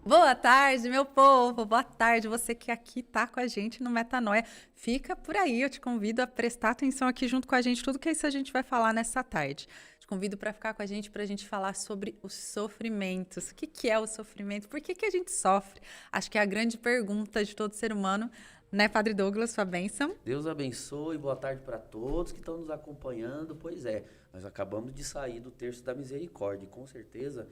Boa tarde, meu povo. Boa tarde, você que aqui tá com a gente no Metanoia. Fica por aí, eu te convido a prestar atenção aqui junto com a gente, tudo que isso a gente vai falar nessa tarde. Te convido para ficar com a gente, para a gente falar sobre os sofrimentos. O que é o sofrimento? Por que a gente sofre? Acho que é a grande pergunta de todo ser humano, né, Padre Douglas? Sua bênção. Deus abençoe, boa tarde para todos que estão nos acompanhando. Pois é, nós acabamos de sair do terço da misericórdia e com certeza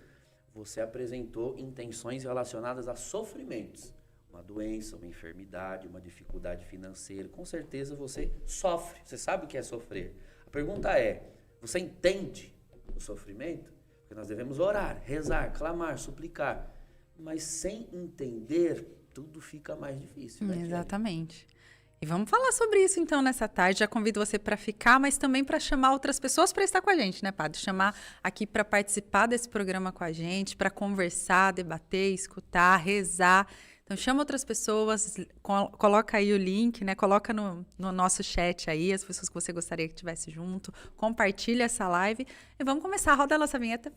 você apresentou intenções relacionadas a sofrimentos. Uma doença, uma enfermidade, uma dificuldade financeira. Com certeza você sofre. Você sabe o que é sofrer. A pergunta é, você entende o sofrimento? Porque nós devemos orar, rezar, clamar, suplicar. Mas sem entender, tudo fica mais difícil, né, Exatamente. E vamos falar sobre isso então nessa tarde. Já convido você para ficar, mas também para chamar outras pessoas para estar com a gente, né, Padre? Chamar aqui para participar desse programa com a gente, para conversar, debater, escutar, rezar. Então chama outras pessoas, coloca aí o link, né? Coloca no nosso chat aí as pessoas que você gostaria que estivesse junto. Compartilha essa live e vamos começar. Roda a nossa vinheta.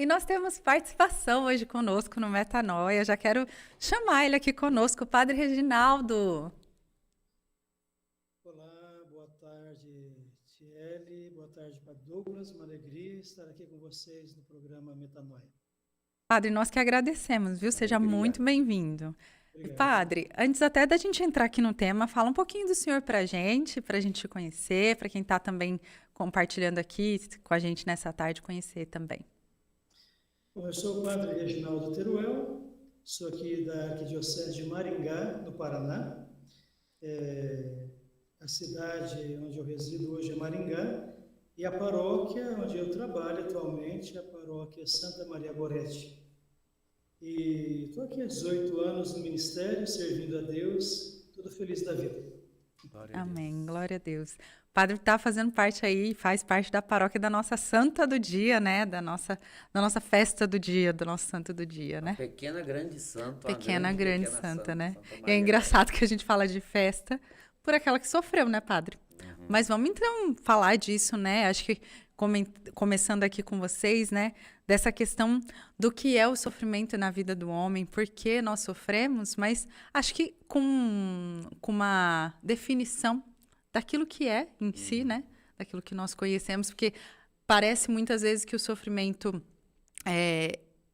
E nós temos participação hoje conosco no Metanoia. Já quero chamar ele aqui conosco, o Padre Reginaldo. Olá, boa tarde, Tiele, boa tarde, Padre Douglas. Uma alegria estar aqui com vocês no programa Metanoia. Padre, nós que agradecemos, viu? Seja muito bem-vindo. E, Padre, antes até da gente entrar aqui no tema, fala um pouquinho do senhor para a gente te conhecer, para quem está também compartilhando aqui com a gente nessa tarde, conhecer também. Bom, eu sou o Padre Reginaldo Teruel, sou aqui da Arquidiocese de Maringá, no Paraná. A cidade onde eu resido hoje é Maringá, e a paróquia onde eu trabalho atualmente é a paróquia Santa Maria Gorete. E estou aqui há 18 anos no ministério, servindo a Deus, tudo feliz da vida. Amém, glória a Deus. O Padre está fazendo parte aí, faz parte da paróquia da nossa Santa do Dia, né? Da nossa festa do dia, do nosso Santo do Dia, né? Pequena grande santa. Pequena grande santa, né? Santa E é engraçado que a gente fala de festa, por aquela que sofreu, né, padre? Mas vamos então falar disso, né? Acho que começando aqui com vocês, né? Dessa questão do que é o sofrimento na vida do homem, por que nós sofremos, mas acho que com uma definição daquilo que é em si, né? Daquilo que nós conhecemos, porque parece muitas vezes que o sofrimento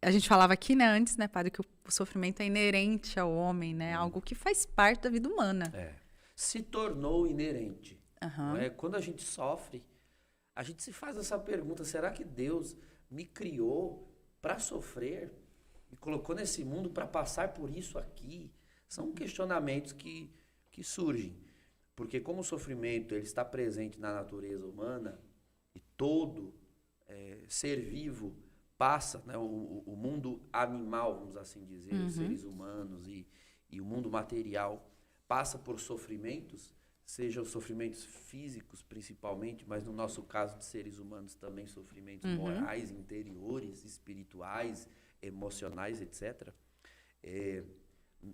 a gente falava aqui, né, antes, né, padre, que o sofrimento é inerente ao homem, né? Algo que faz parte da vida humana. Se tornou inerente. Aham. Não é? Quando a gente sofre, a gente se faz essa pergunta: será que Deus me criou para sofrer? Me colocou nesse mundo para passar por isso aqui? São questionamentos que surgem. Porque como o sofrimento ele está presente na natureza humana, e todo ser vivo passa, né, o mundo animal, vamos assim dizer, os seres humanos e o mundo material passa por sofrimentos, sejam sofrimentos físicos principalmente, mas no nosso caso de seres humanos também sofrimentos morais, interiores, espirituais, emocionais, etc.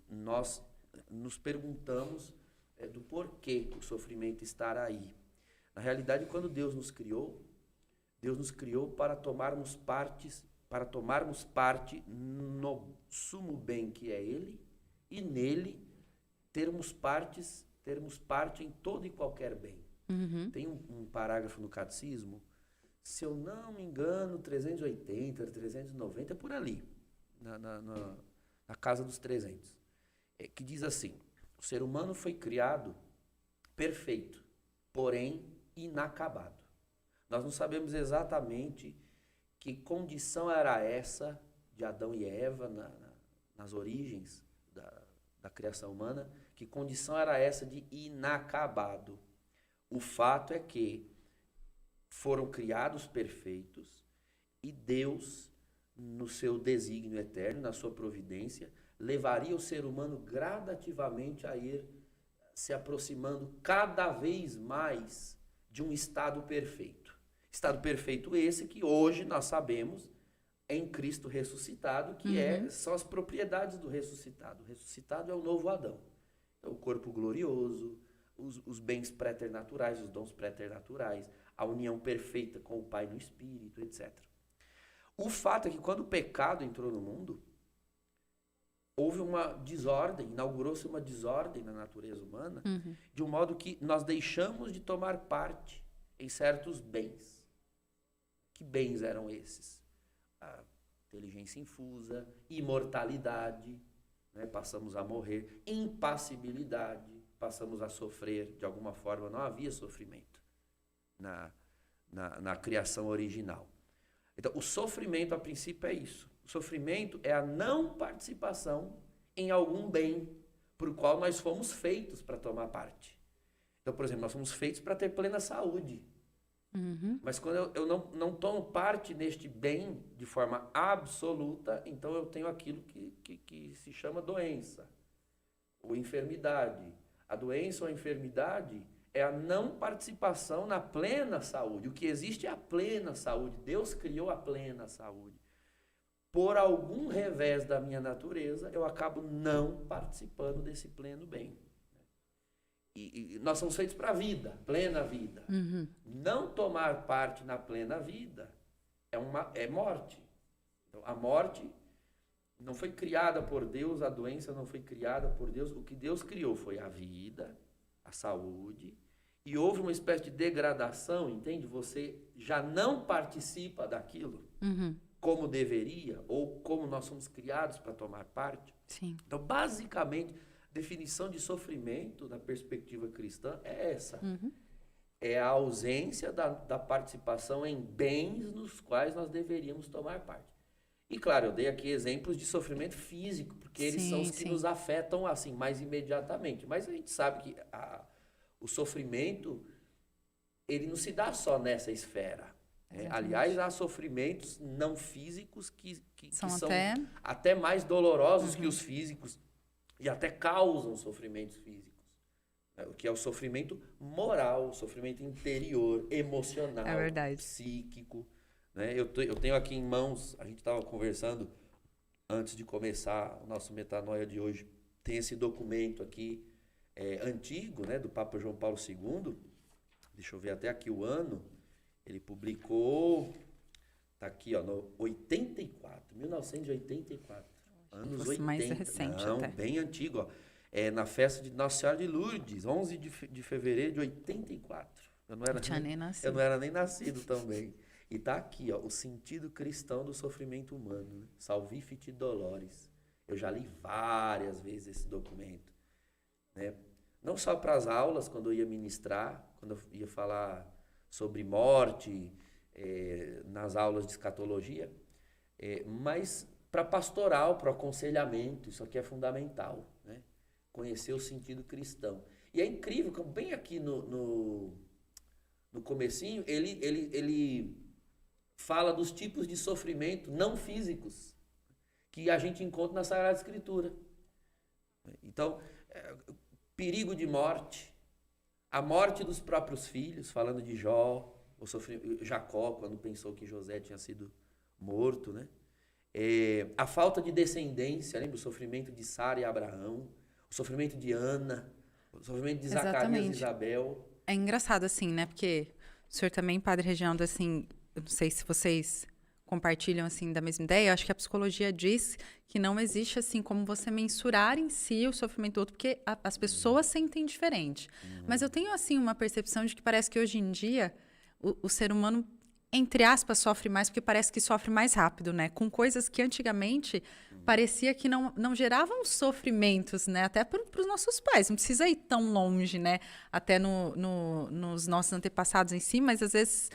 Nós nos perguntamos do porquê o sofrimento estar aí. Na realidade, quando Deus nos criou para tomarmos parte no sumo bem que é Ele, e nele termos parte em todo e qualquer bem. Tem um parágrafo no Catecismo, se eu não me engano, 380, 390, é por ali, na casa dos 300, que diz assim: o ser humano foi criado perfeito, porém inacabado. Nós não sabemos exatamente que condição era essa de Adão e Eva nas origens da criação humana, que condição era essa de inacabado. O fato é que foram criados perfeitos e Deus, no seu desígnio eterno, na sua providência, levaria o ser humano gradativamente a ir se aproximando cada vez mais de um estado perfeito. Estado perfeito esse que hoje nós sabemos em Cristo ressuscitado, que são as propriedades do ressuscitado. O ressuscitado é o novo Adão. É o corpo glorioso, os bens preternaturais, os dons preternaturais, a união perfeita com o Pai no Espírito, etc. O fato é que quando o pecado entrou no mundo, houve uma desordem, inaugurou-se uma desordem na natureza humana, de um modo que nós deixamos de tomar parte em certos bens. Que bens eram esses? A inteligência infusa, imortalidade, né? Passamos a morrer, impassibilidade, passamos a sofrer, de alguma forma não havia sofrimento na criação original. Então, o sofrimento, a princípio, é isso. O sofrimento é a não participação em algum bem por qual nós fomos feitos para tomar parte. Então, por exemplo, nós fomos feitos para ter plena saúde. Mas quando eu não tomo parte neste bem de forma absoluta, então eu tenho aquilo que se chama doença ou enfermidade. A doença ou a enfermidade é a não participação na plena saúde. O que existe é a plena saúde. Deus criou a plena saúde. Por algum revés da minha natureza, eu acabo não participando desse pleno bem. E nós somos feitos para a vida, plena vida. Não tomar parte na plena vida é morte. Então, a morte não foi criada por Deus, a doença não foi criada por Deus. O que Deus criou foi a vida, a saúde, e houve uma espécie de degradação, entende? Você já não participa daquilo como deveria, ou como nós somos criados para tomar parte. Sim. Então, basicamente, definição de sofrimento na perspectiva cristã é essa. É a ausência da participação em bens nos quais nós deveríamos tomar parte. E claro, eu dei aqui exemplos de sofrimento físico, porque eles são os que nos afetam assim mais imediatamente. Mas a gente sabe que o sofrimento, ele não se dá só nessa esfera. Aliás, há sofrimentos não físicos que são até mais dolorosos que os físicos e até causam sofrimentos físicos. O que é o sofrimento moral, o sofrimento interior, emocional, psíquico. Né? Eu tenho aqui em mãos, a gente estava conversando antes de começar o nosso Metanoia de hoje, tem esse documento aqui, antigo, né, do Papa João Paulo II. Deixa eu ver até aqui o ano. Ele publicou, tá aqui, ó, no 1984. Anos 80. Mais recente. Não, até. bem antigo, ó. Na festa de Nossa Senhora de Lourdes, 11 de fevereiro de 84. Eu não era nem nascido também. E tá aqui, ó, o sentido cristão do sofrimento humano, né? Salvifici Dolores. Eu já li várias vezes esse documento, né? Não só para as aulas, quando eu ia ministrar, quando eu ia falar sobre morte, nas aulas de escatologia, mas para pastoral, para o aconselhamento, isso aqui é fundamental, né? Conhecer o sentido cristão. E é incrível, como bem aqui no comecinho, ele fala dos tipos de sofrimento não físicos que a gente encontra na Sagrada Escritura. Então, perigo de morte, a morte dos próprios filhos, falando de Jacó, quando pensou que José tinha sido morto, né? A falta de descendência, lembra? O sofrimento de Sara e Abraão, o sofrimento de Ana, o sofrimento de Zacarias e Isabel. É engraçado, assim, né? Porque o senhor também, Padre Reginaldo, assim, eu não sei se vocês compartilham, assim, da mesma ideia. Eu acho que a psicologia diz que não existe, assim, como você mensurar em si o sofrimento do outro, porque as pessoas sentem diferente. Mas eu tenho, assim, uma percepção de que parece que hoje em dia o ser humano, entre aspas, sofre mais, porque parece que sofre mais rápido, né? Com coisas que antigamente parecia que não geravam sofrimentos, né? Até para os nossos pais. Não precisa ir tão longe, né? Até nos nossos antepassados em si, mas às vezes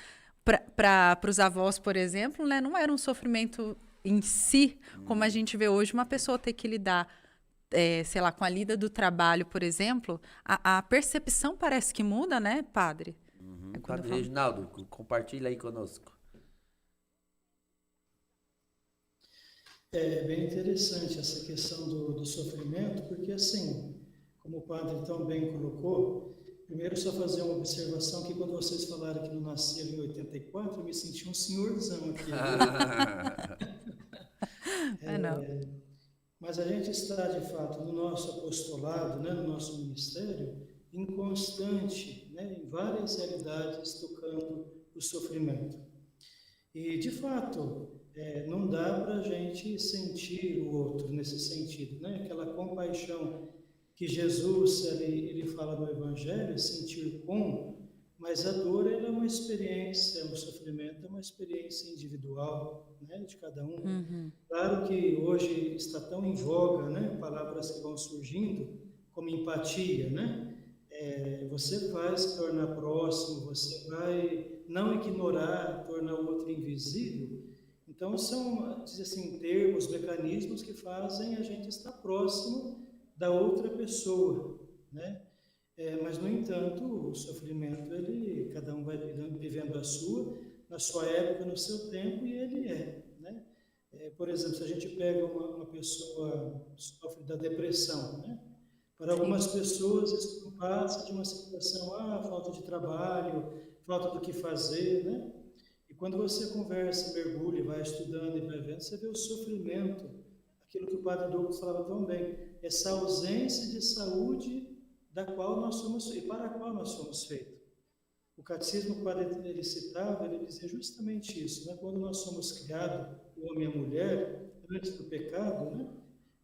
para os avós, por exemplo, né? Não era um sofrimento em si, como a gente vê hoje, uma pessoa ter que lidar, sei lá, com a lida do trabalho, por exemplo. A percepção parece que muda, né, padre? Padre Reginaldo, compartilha aí conosco. É bem interessante essa questão do sofrimento, porque assim, como o padre tão bem colocou, primeiro só fazer uma observação que quando vocês falaram que não nasceram em 84, eu me senti um senhorzão aqui. Não. Mas a gente está, de fato, no nosso apostolado, né, no nosso ministério, inconstante, né, em várias realidades tocando o sofrimento. E, de fato, não dá para a gente sentir o outro nesse sentido, né? Aquela compaixão que Jesus ele fala no Evangelho, sentir com, mas a dor ela é uma experiência, o sofrimento é uma experiência individual, né, de cada um. Claro que hoje está tão em voga, né, palavras que vão surgindo, como empatia, né? Você vai se tornar próximo, você vai não ignorar, tornar o outro invisível. Então, são, assim, termos, mecanismos que fazem a gente estar próximo da outra pessoa, né? Mas, no entanto, o sofrimento, cada um vai vivendo na sua época, no seu tempo, e ele né? Por exemplo, se a gente pega uma pessoa que sofre da depressão, né? Para algumas pessoas, isso não passa de uma situação, falta de trabalho, falta do que fazer, né? E quando você conversa, mergulha, vai estudando e vai vendo, você vê o sofrimento, aquilo que o padre Douglas falava tão bem, essa ausência de saúde da qual nós somos e para a qual nós somos feitos. O catecismo, que o padre ele citava, ele dizia justamente isso, né? Quando nós somos criados, o homem e a mulher, antes do pecado, né?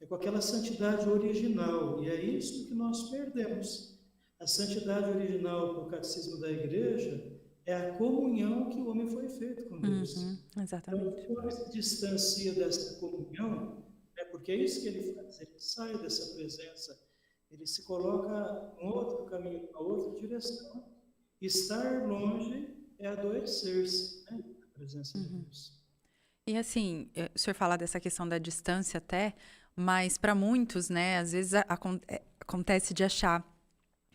É com aquela santidade original, e é isso que nós perdemos. A santidade original para o catecismo da igreja é a comunhão que o homem foi feito com Deus. Exatamente. Então, quando ele se distancia dessa comunhão, porque é isso que ele faz, ele sai dessa presença, ele se coloca em outro caminho, uma outra direção. Estar longe é adoecer-se, né, na presença de Deus. E assim, o senhor fala dessa questão da distância até, mas para muitos, né, às vezes acontece de achar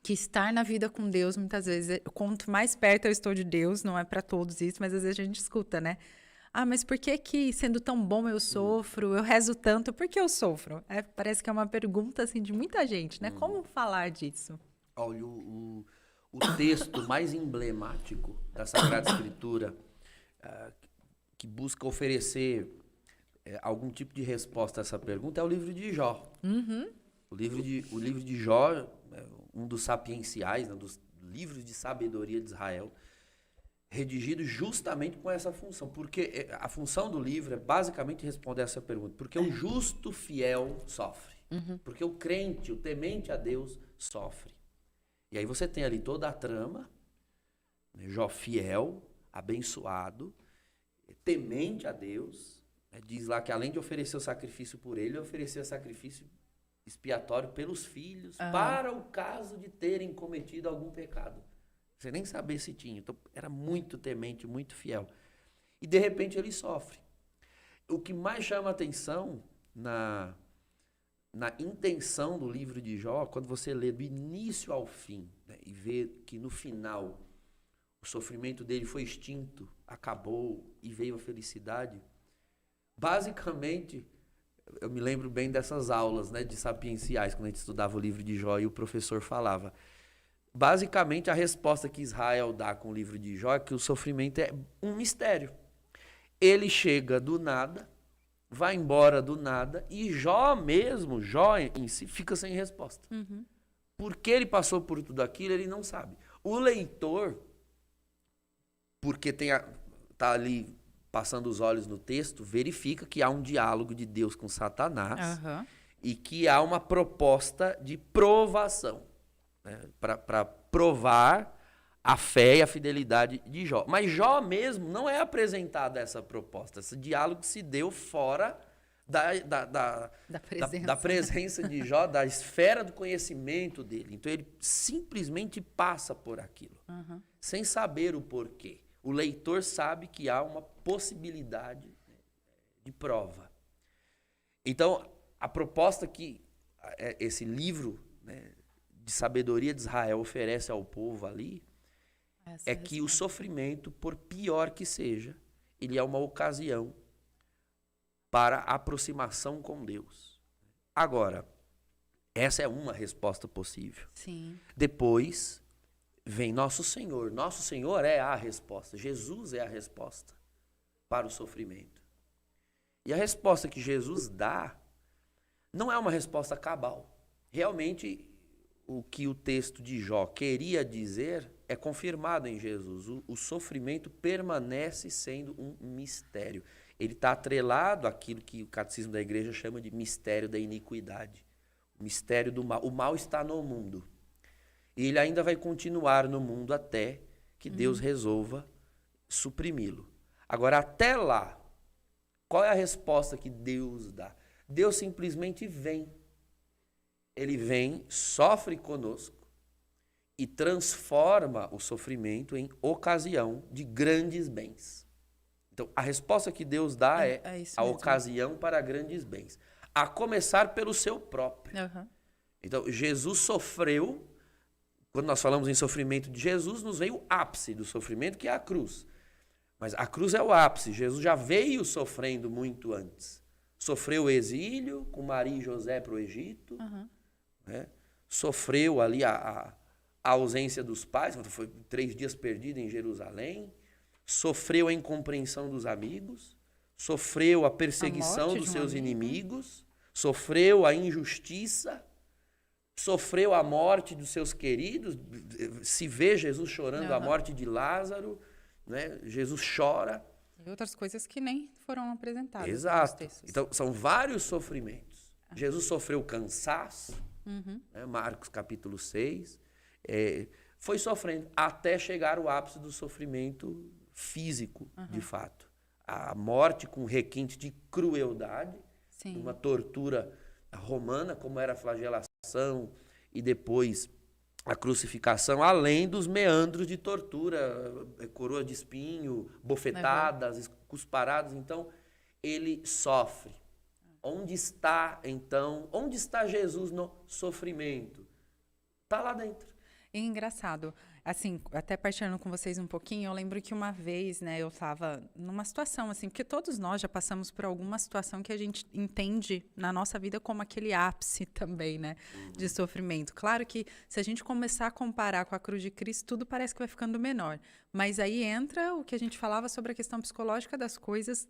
que estar na vida com Deus, muitas vezes, quanto mais perto eu estou de Deus, não é para todos isso, mas às vezes a gente escuta, né? Mas por que sendo tão bom eu sofro, eu rezo tanto, por que eu sofro? Parece que é uma pergunta, assim, de muita gente, né? Como falar disso? Olha, o texto mais emblemático da Sagrada Escritura, que busca oferecer algum tipo de resposta a essa pergunta, é o livro de Jó. O livro de Jó, um dos sapienciais, né, dos livros de sabedoria de Israel, redigido justamente com essa função. Porque a função do livro é basicamente responder essa pergunta. Porque o justo fiel sofre. Porque o crente, o temente a Deus, sofre. E aí você tem ali toda a trama, né, Jó fiel, abençoado, temente a Deus, né, diz lá que além de oferecer o sacrifício por ele, oferecia sacrifício expiatório pelos filhos, para o caso de terem cometido algum pecado. Você nem sabia se tinha. Então, era muito temente, muito fiel. E, de repente, ele sofre. O que mais chama a atenção na intenção do livro de Jó, quando você lê do início ao fim, né, e vê que no final o sofrimento dele foi extinto, acabou e veio a felicidade, basicamente, eu me lembro bem dessas aulas, né, de sapienciais, quando a gente estudava o livro de Jó e o professor falava. Basicamente, a resposta que Israel dá com o livro de Jó é que o sofrimento é um mistério. Ele chega do nada, vai embora do nada, e Jó mesmo, Jó em si, fica sem resposta. Por que ele passou por tudo aquilo, ele não sabe. O leitor, porque está ali passando os olhos no texto, verifica que há um diálogo de Deus com Satanás e que há uma proposta de provação, né, para provar a fé e a fidelidade de Jó. Mas Jó mesmo não é apresentada essa proposta. Esse diálogo se deu fora da presença de Jó, da esfera do conhecimento dele. Então ele simplesmente passa por aquilo, sem saber o porquê. O leitor sabe que há uma possibilidade de prova. Então, a proposta que esse livro, né, de sabedoria de Israel oferece ao povo ali é que o sofrimento, por pior que seja, ele é uma ocasião para a aproximação com Deus. Agora, essa é uma resposta possível. Sim. Depois vem nosso Senhor. Nosso Senhor é a resposta. Jesus é a resposta para o sofrimento. E a resposta que Jesus dá não é uma resposta cabal. Realmente, o que o texto de Jó queria dizer é confirmado em Jesus. O sofrimento permanece sendo um mistério. Ele está atrelado àquilo que o catecismo da igreja chama de mistério da iniquidade. O mistério do mal. O mal está no mundo. E ele ainda vai continuar no mundo até que Deus resolva suprimi-lo. Agora, até lá, qual é a resposta que Deus dá? Deus simplesmente vem. Ele vem, sofre conosco e transforma o sofrimento em ocasião de grandes bens. Então, a resposta que Deus dá é a ocasião para grandes bens. A começar pelo seu próprio. Então, Jesus sofreu. Quando nós falamos em sofrimento de Jesus, nos veio o ápice do sofrimento, que é a cruz. Mas a cruz é o ápice. Jesus já veio sofrendo muito antes. Sofreu o exílio com Maria e José para o Egito. Né? Sofreu ali a ausência dos pais, foi 3 dias perdido em Jerusalém. Sofreu a incompreensão dos amigos. Sofreu a perseguição dos seus inimigos. Sofreu a injustiça. Sofreu a morte dos seus queridos. Se vê Jesus chorando a morte de Lázaro, né? Jesus chora. E outras coisas que nem foram apresentadas. Exato. Então, são vários sofrimentos. Jesus sofreu cansaço, né? Marcos capítulo 6. Foi sofrendo até chegar ao ápice do sofrimento físico, de fato. A morte com requinte de crueldade, uma tortura romana, como era a flagelação e depois a crucificação, além dos meandros de tortura, coroa de espinho, bofetadas, cusparadas. Então, ele sofre. Onde está, então, onde está Jesus no sofrimento? Está lá dentro. E engraçado, assim, até partilhando com vocês um pouquinho, eu lembro que uma vez, né, eu estava numa situação assim, porque todos nós já passamos por alguma situação que a gente entende na nossa vida como aquele ápice também, né, de sofrimento. Claro que se a gente começar a comparar com a cruz de Cristo, tudo parece que vai ficando menor. Mas aí entra o que a gente falava sobre a questão psicológica das coisas,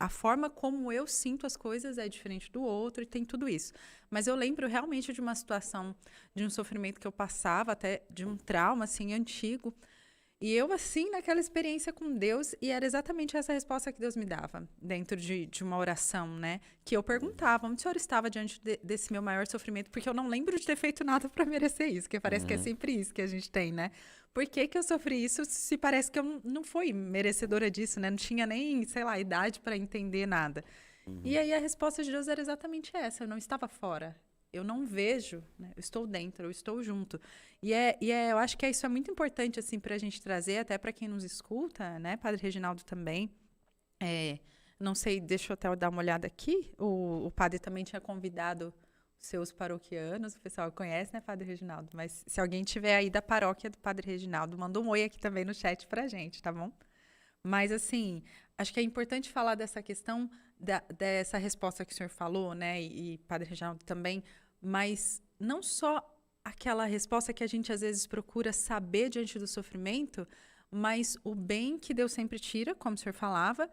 a forma como eu sinto as coisas é diferente do outro e tem tudo isso. Mas eu lembro realmente de uma situação, de um sofrimento que eu passava, até de um trauma, assim, antigo. E eu, assim, naquela experiência com Deus, e era exatamente essa resposta que Deus me dava, dentro de uma oração, né? Que eu perguntava, onde o Senhor estava diante desse meu maior sofrimento? Porque eu não lembro de ter feito nada para merecer isso, que parece que é sempre isso que a gente tem, né? Por que que eu sofri isso se parece que eu não fui merecedora disso, né? Não tinha nem, sei lá, idade para entender nada. E aí a resposta de Deus era exatamente essa, eu não estava fora. Eu não vejo, né? Eu estou dentro, eu estou junto. Eu acho que isso é muito importante assim, para a gente trazer, até para quem nos escuta, né? Padre Reginaldo também. Não sei, deixa eu até dar uma olhada aqui. O padre também tinha convidado os seus paroquianos, o pessoal conhece, né, Padre Reginaldo? Mas se alguém tiver aí da paróquia do Padre Reginaldo, manda um oi aqui também no chat pra gente, tá bom? Mas, assim, acho que é importante falar dessa questão, dessa resposta que o senhor falou, né, e Padre Reginaldo também, mas não só aquela resposta que a gente, às vezes, procura saber diante do sofrimento, mas o bem que Deus sempre tira, como o senhor falava,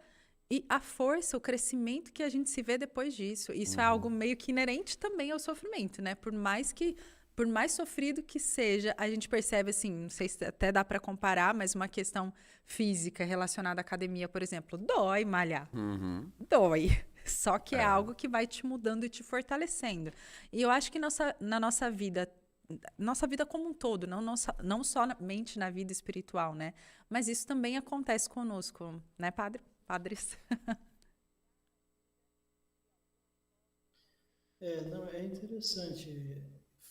e a força, o crescimento que a gente se vê depois disso. Isso é algo meio que inerente também ao sofrimento, né? Por mais sofrido que seja, a gente percebe, assim, não sei se até dá para comparar, mas uma questão física relacionada à academia, por exemplo, dói malhar. Dói. Só que é algo que vai te mudando e te fortalecendo. E eu acho que na nossa vida como um todo, não somente na vida espiritual, né? Mas isso também acontece conosco, né, padre? Padres. Não, é interessante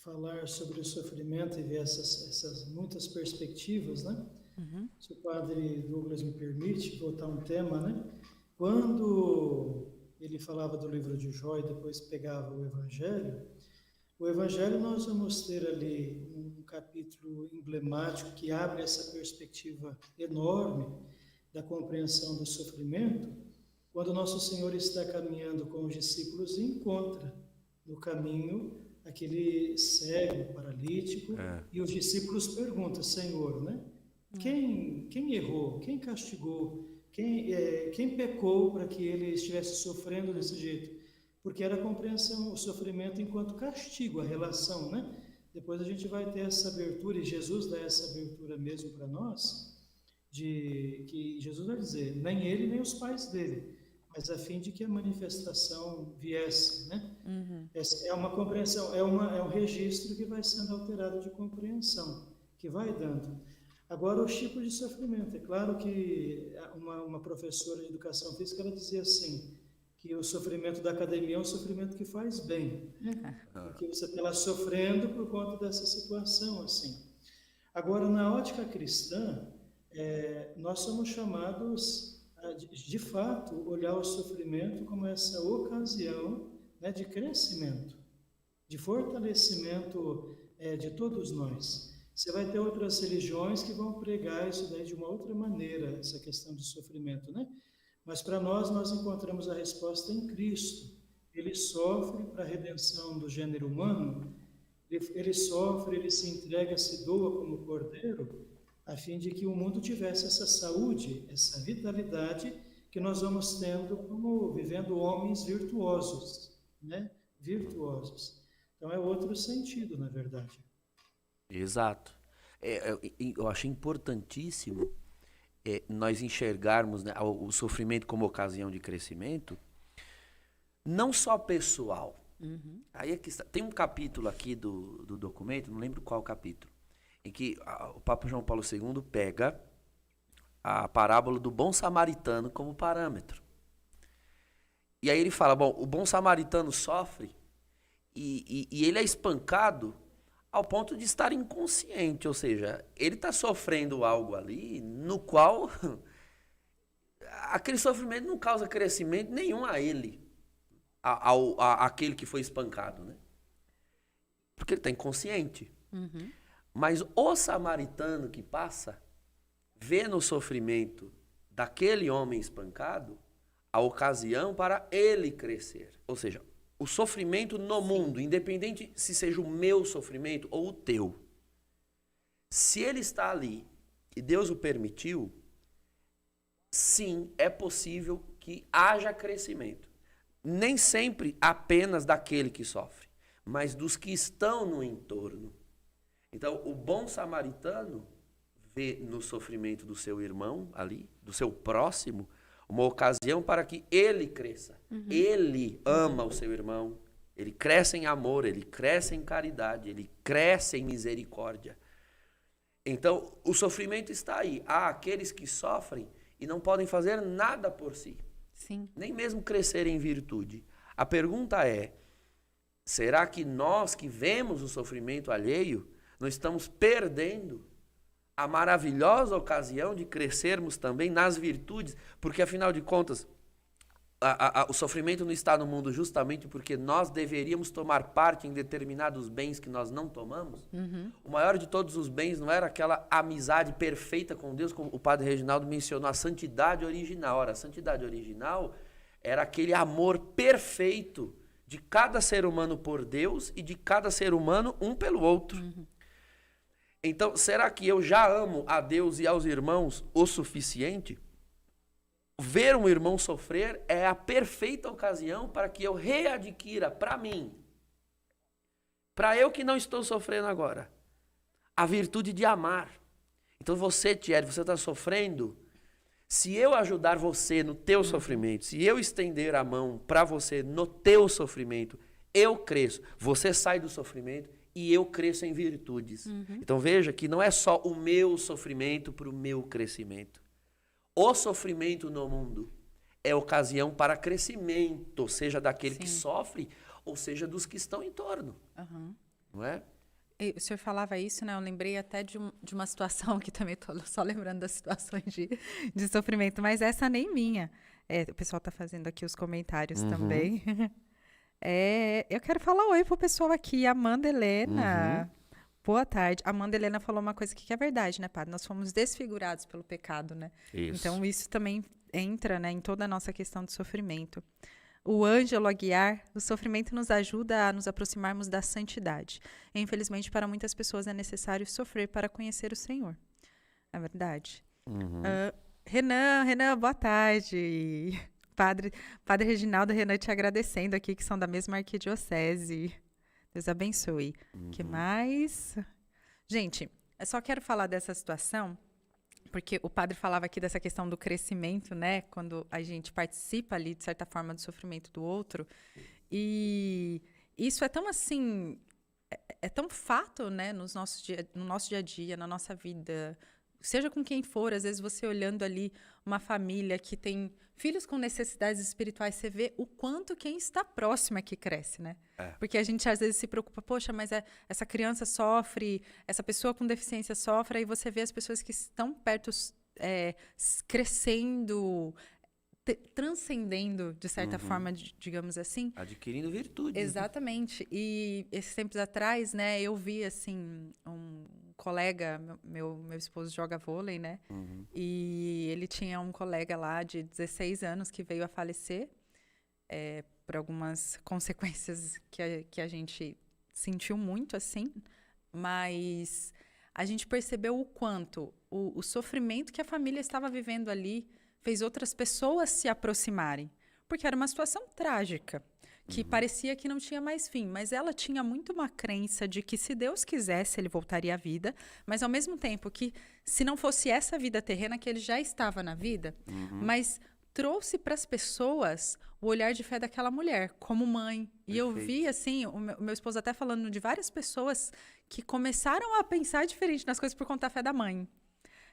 falar sobre o sofrimento e ver essas muitas perspectivas, né? Se o padre Douglas me permite botar um tema, né? Quando ele falava do livro de Jó e depois pegava o Evangelho nós vamos ter ali um capítulo emblemático que abre essa perspectiva enorme da compreensão do sofrimento, quando Nosso Senhor está caminhando com os discípulos e encontra no caminho aquele cego, paralítico, e os discípulos perguntam, Senhor, né? Quem errou? Quem castigou? Quem pecou para que ele estivesse sofrendo desse jeito? Porque era a compreensão, o sofrimento enquanto castigo, a relação, né? Depois a gente vai ter essa abertura, e Jesus dá essa abertura mesmo para nós, de que Jesus vai dizer, nem ele nem os pais dele, mas a fim de que a manifestação viesse, né? Essa é uma compreensão, é um registro que vai sendo alterado de compreensão, que vai dando. Agora, os tipos de sofrimento. É claro que uma professora de educação física, ela dizia assim, que o sofrimento da academia é um sofrimento que faz bem, né? Porque você está lá sofrendo por conta dessa situação, assim. Agora, na ótica cristã, nós somos chamados a, de fato, olhar o sofrimento como essa ocasião, né, de crescimento, de fortalecimento de todos nós. Você vai ter outras religiões que vão pregar isso daí de uma outra maneira, essa questão do sofrimento, né? Mas para nós encontramos a resposta em Cristo. Ele sofre para a redenção do gênero humano, ele sofre, ele se entrega, se doa como cordeiro, a fim de que o mundo tivesse essa saúde, essa vitalidade que nós vamos tendo como vivendo homens virtuosos, né? Virtuosos. Então é outro sentido, na verdade. Exato. Eu acho importantíssimo nós enxergarmos, né, o sofrimento como ocasião de crescimento, não só pessoal. Aí é que está. Tem um capítulo aqui do documento, não lembro qual capítulo, em que o Papa João Paulo II pega a parábola do bom samaritano como parâmetro. E aí ele fala, bom, o bom samaritano sofre e ele é espancado ao ponto de estar inconsciente, ou seja, ele está sofrendo algo ali no qual aquele sofrimento não causa crescimento nenhum a ele, àquele que foi espancado, né? Porque ele está inconsciente. Mas o samaritano que passa, vê no sofrimento daquele homem espancado a ocasião para ele crescer. Ou seja, o sofrimento no mundo, independente se seja o meu sofrimento ou o teu, se ele está ali e Deus o permitiu, sim, é possível que haja crescimento. Nem sempre apenas daquele que sofre, mas dos que estão no entorno. Então, o bom samaritano vê no sofrimento do seu irmão ali, do seu próximo, uma ocasião para que ele cresça. Ele ama o seu irmão, ele cresce em amor, ele cresce em caridade, ele cresce em misericórdia. Então, o sofrimento está aí. Há aqueles que sofrem e não podem fazer nada por si. Sim. Nem mesmo crescer em virtude. A pergunta é, será que nós que vemos o sofrimento alheio, não estamos perdendo a maravilhosa ocasião de crescermos também nas virtudes? Porque, afinal de contas, o sofrimento não está no mundo justamente porque nós deveríamos tomar parte em determinados bens que nós não tomamos. O maior de todos os bens não era aquela amizade perfeita com Deus, como o padre Reginaldo mencionou, a santidade original. Ora, a santidade original era aquele amor perfeito de cada ser humano por Deus e de cada ser humano um pelo outro. Então, será que eu já amo a Deus e aos irmãos o suficiente? Ver um irmão sofrer é a perfeita ocasião para que eu readquira para mim, para eu que não estou sofrendo agora, a virtude de amar. Então você, Thierry, você está sofrendo, se eu ajudar você no teu sofrimento, se eu estender a mão para você no teu sofrimento, eu cresço, você sai do sofrimento e eu cresço em virtudes. Então veja que não é só o meu sofrimento para o meu crescimento. O sofrimento no mundo é ocasião para crescimento, seja daquele que sofre, ou seja dos que estão em torno. Não é? E o senhor falava isso, né? Eu lembrei até de uma situação, que também estou só lembrando das situações de sofrimento, mas essa nem minha. O pessoal está fazendo aqui os comentários também. Eu quero falar oi pro pessoal aqui, Amanda Helena. Boa tarde. A Amanda Helena falou uma coisa que é verdade, né, padre? Nós fomos desfigurados pelo pecado, né? Isso. Então, isso também entra, né, em toda a nossa questão de sofrimento. O Ângelo Aguiar, o sofrimento nos ajuda a nos aproximarmos da santidade. E, infelizmente, para muitas pessoas é necessário sofrer para conhecer o Senhor. É verdade. Renan, boa tarde. Padre Reginaldo e Renan te agradecendo aqui, que são da mesma arquidiocese. Deus abençoe. O que mais? Gente, eu só quero falar dessa situação, porque o padre falava aqui dessa questão do crescimento, né? Quando a gente participa ali, de certa forma, do sofrimento do outro. E isso é tão assim, é tão fato, né? No nosso dia a dia, na nossa vida. Seja com quem for, às vezes você olhando ali uma família que tem filhos com necessidades espirituais, você vê o quanto quem está próximo é que cresce, né? Porque a gente às vezes se preocupa, poxa, mas essa criança sofre, essa pessoa com deficiência sofre, aí você vê as pessoas que estão perto crescendo, transcendendo, de certa forma, digamos assim. Adquirindo virtude. Exatamente. E esses tempos atrás, né, eu vi, assim, um colega, meu esposo joga vôlei, né? E ele tinha um colega lá de 16 anos que veio a falecer por algumas consequências que a gente sentiu muito, assim. Mas a gente percebeu o quanto o sofrimento que a família estava vivendo ali fez outras pessoas se aproximarem. Porque era uma situação trágica, que parecia que não tinha mais fim. Mas ela tinha muito uma crença de que, se Deus quisesse, ele voltaria à vida. Mas, ao mesmo tempo, que se não fosse essa vida terrena, que ele já estava na vida, mas trouxe para as pessoas o olhar de fé daquela mulher, como mãe. E eu vi, assim, o meu esposo até falando de várias pessoas que começaram a pensar diferente nas coisas por conta da fé da mãe.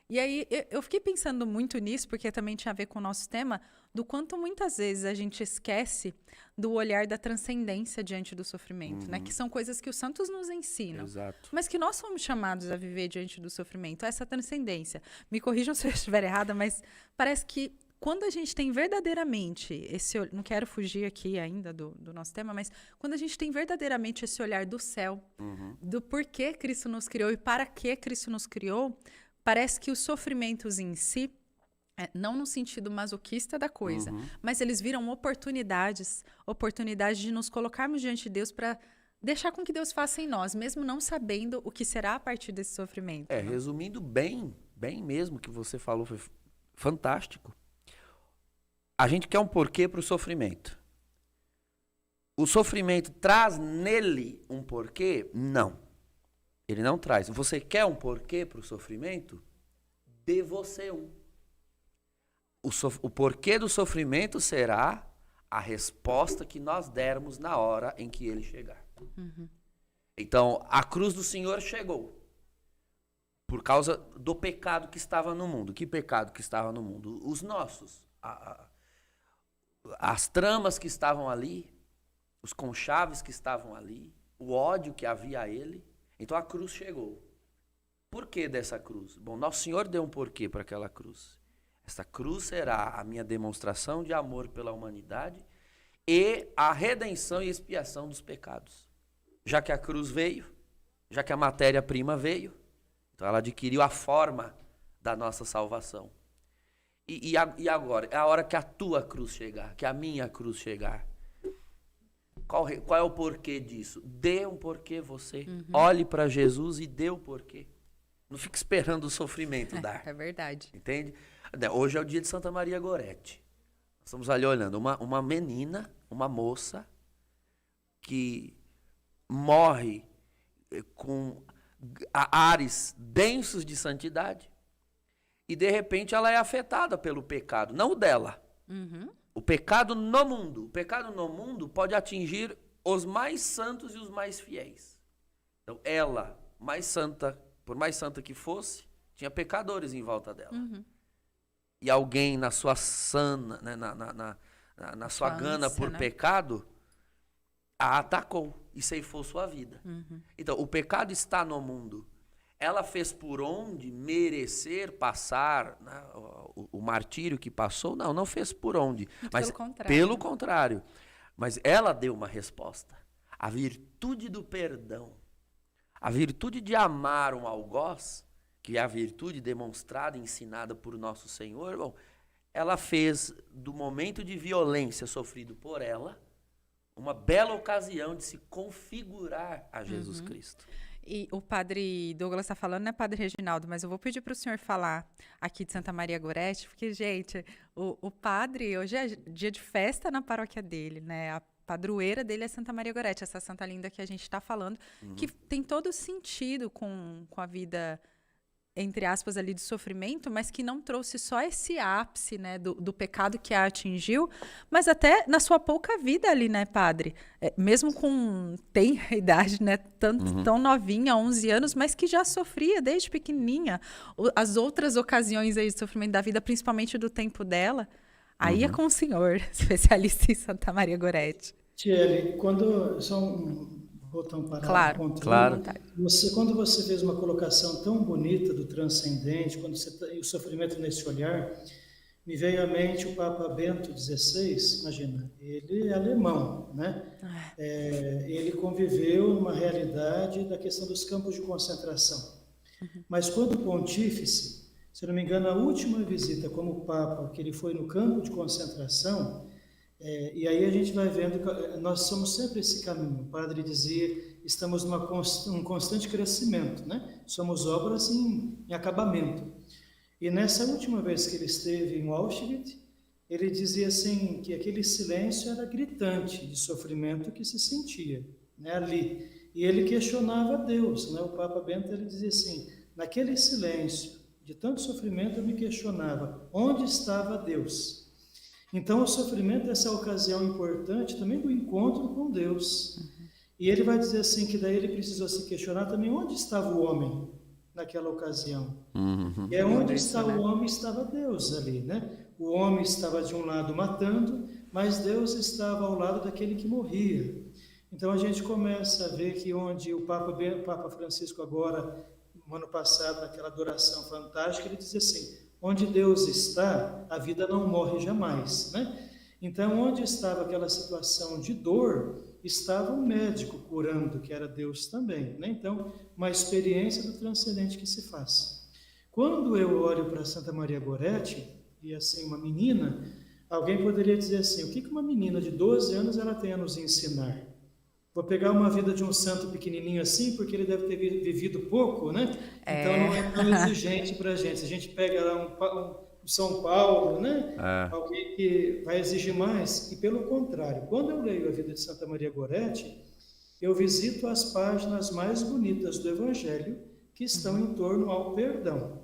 E aí, eu fiquei pensando muito nisso, porque também tinha a ver com o nosso tema, do quanto muitas vezes a gente esquece do olhar da transcendência diante do sofrimento, né? Que são coisas que os santos nos ensinam. Exato. Mas que nós somos chamados a viver diante do sofrimento, essa transcendência. Me corrijam se eu estiver errada, mas parece que quando a gente tem verdadeiramente não quero fugir aqui ainda do nosso tema, mas quando a gente tem verdadeiramente esse olhar do céu, do porquê Cristo nos criou e para que Cristo nos criou, parece que os sofrimentos em si, não no sentido masoquista da coisa, mas eles viram oportunidades de nos colocarmos diante de Deus para deixar com que Deus faça em nós, mesmo não sabendo o que será a partir desse sofrimento. Resumindo bem mesmo, que você falou, foi fantástico. A gente quer um porquê para o sofrimento. O sofrimento traz nele um porquê? Não. Ele não traz. Você quer um porquê para o sofrimento? Dê você um. O porquê do sofrimento será a resposta que nós dermos na hora em que ele chegar. Então, a cruz do Senhor chegou por causa do pecado que estava no mundo. Que pecado que estava no mundo? Os nossos. As tramas que estavam ali, os conchaves que estavam ali, o ódio que havia a ele. Então, a cruz chegou. Por que dessa cruz? Bom, Nosso Senhor deu um porquê para aquela cruz. Essa cruz será a minha demonstração de amor pela humanidade e a redenção e expiação dos pecados. Já que a cruz veio, já que a matéria-prima veio, então ela adquiriu a forma da nossa salvação. E agora? É a hora que a tua cruz chegar, que a minha cruz chegar. Qual é o porquê disso? Dê um porquê você. Olhe para Jesus e dê o porquê. Não fique esperando o sofrimento dar. É verdade. Entende? Hoje é o dia de Santa Maria Gorete. Estamos ali olhando uma menina, uma moça, que morre com ares densos de santidade e, de repente, ela é afetada pelo pecado, não o dela. O pecado no mundo. O pecado no mundo pode atingir os mais santos e os mais fiéis. Então, ela, mais santa, por mais santa que fosse, tinha pecadores em volta dela. E alguém na sua sana, né, na sua gana ânsia, por pecado, a atacou e ceifou sua vida. Então, o pecado está no mundo. Ela fez por onde merecer passar, né, o martírio que passou? Não fez por onde. Mas pelo contrário. Mas ela deu uma resposta. A virtude do perdão, a virtude de amar um algoz, que é a virtude demonstrada e ensinada por nosso Senhor, bom, ela fez do momento de violência sofrido por ela uma bela ocasião de se configurar a Jesus Cristo. E o padre Douglas está falando, né, padre Reginaldo, mas eu vou pedir para o senhor falar aqui de Santa Maria Gorete, porque, gente, o padre, hoje é dia de festa na paróquia dele, né? A padroeira dele é Santa Maria Gorete, essa santa linda que a gente está falando, que tem todo sentido com a vida, entre aspas, ali de sofrimento, mas que não trouxe só esse ápice, né, do pecado que a atingiu, mas até na sua pouca vida ali, né, padre? Mesmo com tenra idade, né, tão novinha, 11 anos, mas que já sofria desde pequenininha. As outras ocasiões aí de sofrimento da vida, principalmente do tempo dela, aí é com o senhor, especialista em Santa Maria Gorete. Tiele, quando... Voltando para Claro. Quando você fez uma colocação tão bonita do transcendente, e o sofrimento nesse olhar, me veio à mente o Papa Bento XVI, imagina, ele é alemão, né? Ele conviveu numa realidade da questão dos campos de concentração. Mas quando pontífice, se não me engano, a última visita como Papa, que ele foi no campo de concentração, e aí a gente vai vendo que nós somos sempre esse caminho. O padre dizia, estamos num constante crescimento, né? Somos obras em acabamento. E nessa última vez que ele esteve em Auschwitz, ele dizia assim, que aquele silêncio era gritante de sofrimento que se sentia, né, ali. E ele questionava Deus, né? O Papa Bento, ele dizia assim, naquele silêncio de tanto sofrimento eu me questionava, onde estava Deus? Então, o sofrimento é essa ocasião importante também do encontro com Deus. E ele vai dizer assim, que daí ele precisou se questionar também onde estava o homem naquela ocasião. E é onde está o homem, estava Deus ali, né? O homem estava de um lado matando, mas Deus estava ao lado daquele que morria. Então, a gente começa a ver que onde o Papa Francisco agora, no ano passado, naquela adoração fantástica, ele diz assim, onde Deus está, a vida não morre jamais, né? Então, onde estava aquela situação de dor, estava um médico curando, que era Deus também, né? Então, uma experiência do transcendente que se faz. Quando eu olho para Santa Maria Goretti, e assim, uma menina, alguém poderia dizer assim, o que uma menina de 12 anos ela tem a nos ensinar? Vou pegar uma vida de um santo pequenininho assim, porque ele deve ter vivido pouco, né? Então não é tão exigente para a gente. Se a gente pega lá um São Paulo, né? Alguém que vai exigir mais. E pelo contrário, quando eu leio a vida de Santa Maria Goretti, eu visito as páginas mais bonitas do Evangelho que estão em torno ao perdão.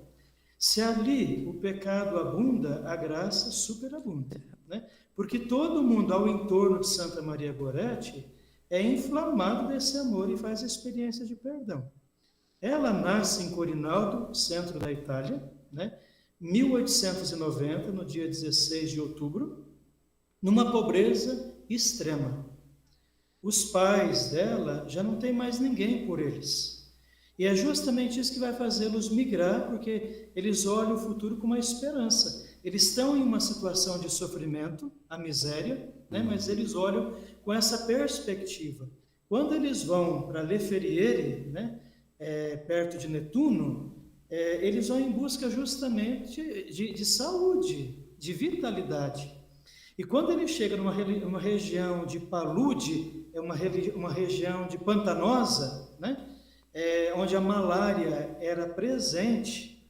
Se ali o pecado abunda, a graça superabunda, né? Porque todo mundo ao entorno de Santa Maria Goretti é inflamado desse amor e faz a experiência de perdão. Ela nasce em Corinaldo, centro da Itália, né? 1890, no dia 16 de outubro, numa pobreza extrema. Os pais dela já não tem mais ninguém por eles. E é justamente isso que vai fazê-los migrar, porque eles olham o futuro com uma esperança. Eles estão em uma situação de sofrimento, a miséria, né? Mas eles olham com essa perspectiva. Quando eles vão para Le Ferriere, né? Perto de Netuno, eles vão em busca justamente de saúde, de vitalidade. E quando ele chega numa região de palude, uma região de pantanosa, né? Onde a malária era presente,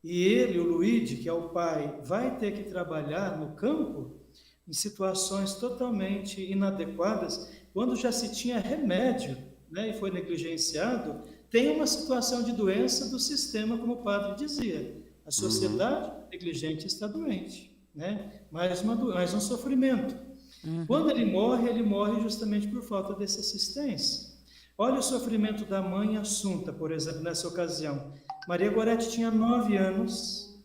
e ele, o Luigi, que é o pai, vai ter que trabalhar no campo em situações totalmente inadequadas, quando já se tinha remédio, né, e foi negligenciado, tem uma situação de doença do sistema, como o padre dizia. A sociedade negligente está doente, né? Mais um sofrimento. Quando ele morre justamente por falta dessa assistência. Olha o sofrimento da mãe Assunta, por exemplo, nessa ocasião. Maria Goretti tinha 9 anos,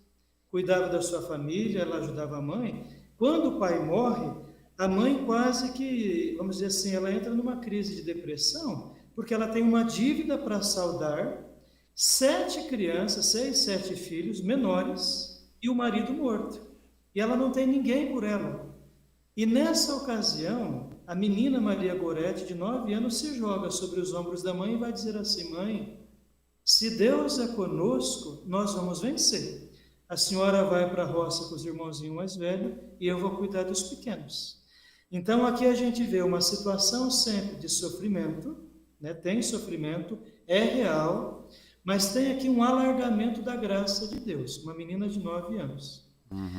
cuidava da sua família, ela ajudava a mãe. Quando o pai morre, a mãe quase que, vamos dizer assim, ela entra numa crise de depressão, porque ela tem uma dívida para saldar, 7 crianças, 6, 7 filhos menores e o marido morto. E ela não tem ninguém por ela. E nessa ocasião, a menina Maria Goretti, de 9 anos, se joga sobre os ombros da mãe e vai dizer assim: mãe, se Deus é conosco, nós vamos vencer. A senhora vai para a roça com os irmãozinhos mais velhos e eu vou cuidar dos pequenos. Então aqui a gente vê uma situação sempre de sofrimento, né? Tem sofrimento, é real, mas tem aqui um alargamento da graça de Deus. Uma menina de 9 anos.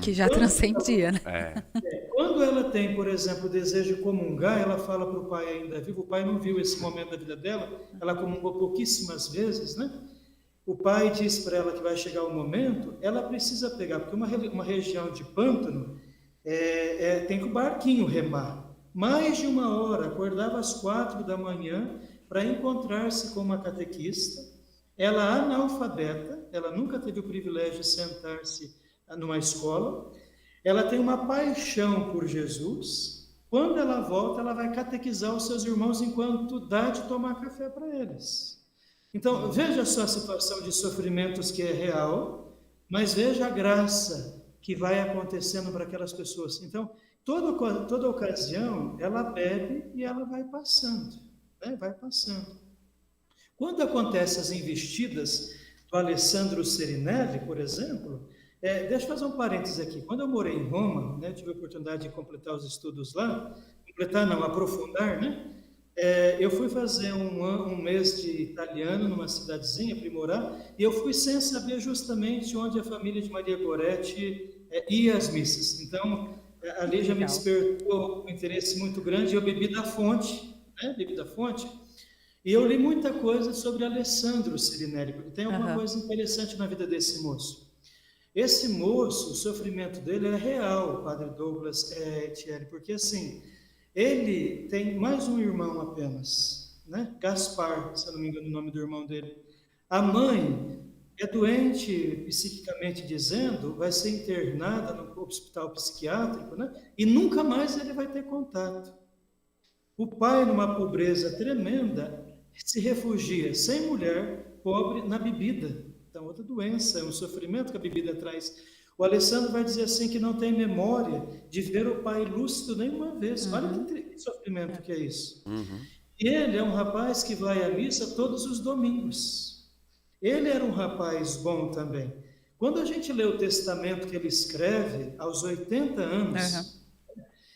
Que já transcendia, né? Quando ela tem, por exemplo, o desejo de comungar, ela fala para o pai ainda vivo, o pai não viu esse momento da vida dela, ela comungou pouquíssimas vezes, né? O pai diz para ela que vai chegar o momento, ela precisa pegar, porque uma região de pântano, tem que o barquinho remar. Mais de 1 hora, acordava às 4 da manhã para encontrar-se com uma catequista. Ela analfabeta, ela nunca teve o privilégio de sentar-se numa escola, ela tem uma paixão por Jesus. Quando ela volta, ela vai catequizar os seus irmãos enquanto dá de tomar café para eles. Então, veja só a situação de sofrimentos que é real, mas veja a graça que vai acontecendo para aquelas pessoas. Então, toda ocasião, ela bebe e ela vai passando, né? Vai passando. Quando acontecem as investidas do Alessandro Serinelli, por exemplo, deixa eu fazer um parênteses aqui. Quando eu morei em Roma, né, tive a oportunidade de completar os estudos lá, aprofundar, né? Eu fui fazer um mês de italiano numa cidadezinha, aprimorar, e eu fui sem saber justamente onde a família de Maria Goretti ia às missas. Então, ali já me despertou um interesse muito grande, e eu bebi da fonte, né? Bebi da fonte, e eu li muita coisa sobre Alessandro Serinelli, porque tem alguma coisa interessante na vida desse moço. Esse moço, o sofrimento dele é real, Padre Douglas Thierry, porque assim, ele tem mais um irmão apenas, né? Gaspar, se eu não me engano o nome do irmão dele. A mãe é doente, psiquicamente dizendo, vai ser internada no hospital psiquiátrico, né? E nunca mais ele vai ter contato. O pai, numa pobreza tremenda, se refugia sem mulher, pobre, na bebida. Então, outra doença, é um sofrimento que a bebida traz. O Alessandro vai dizer assim que não tem memória de ver o pai lúcido nenhuma vez. Olha que sofrimento que é isso. E ele é um rapaz que vai à missa todos os domingos. Ele era um rapaz bom também. Quando a gente lê o testamento que ele escreve, aos 80 anos,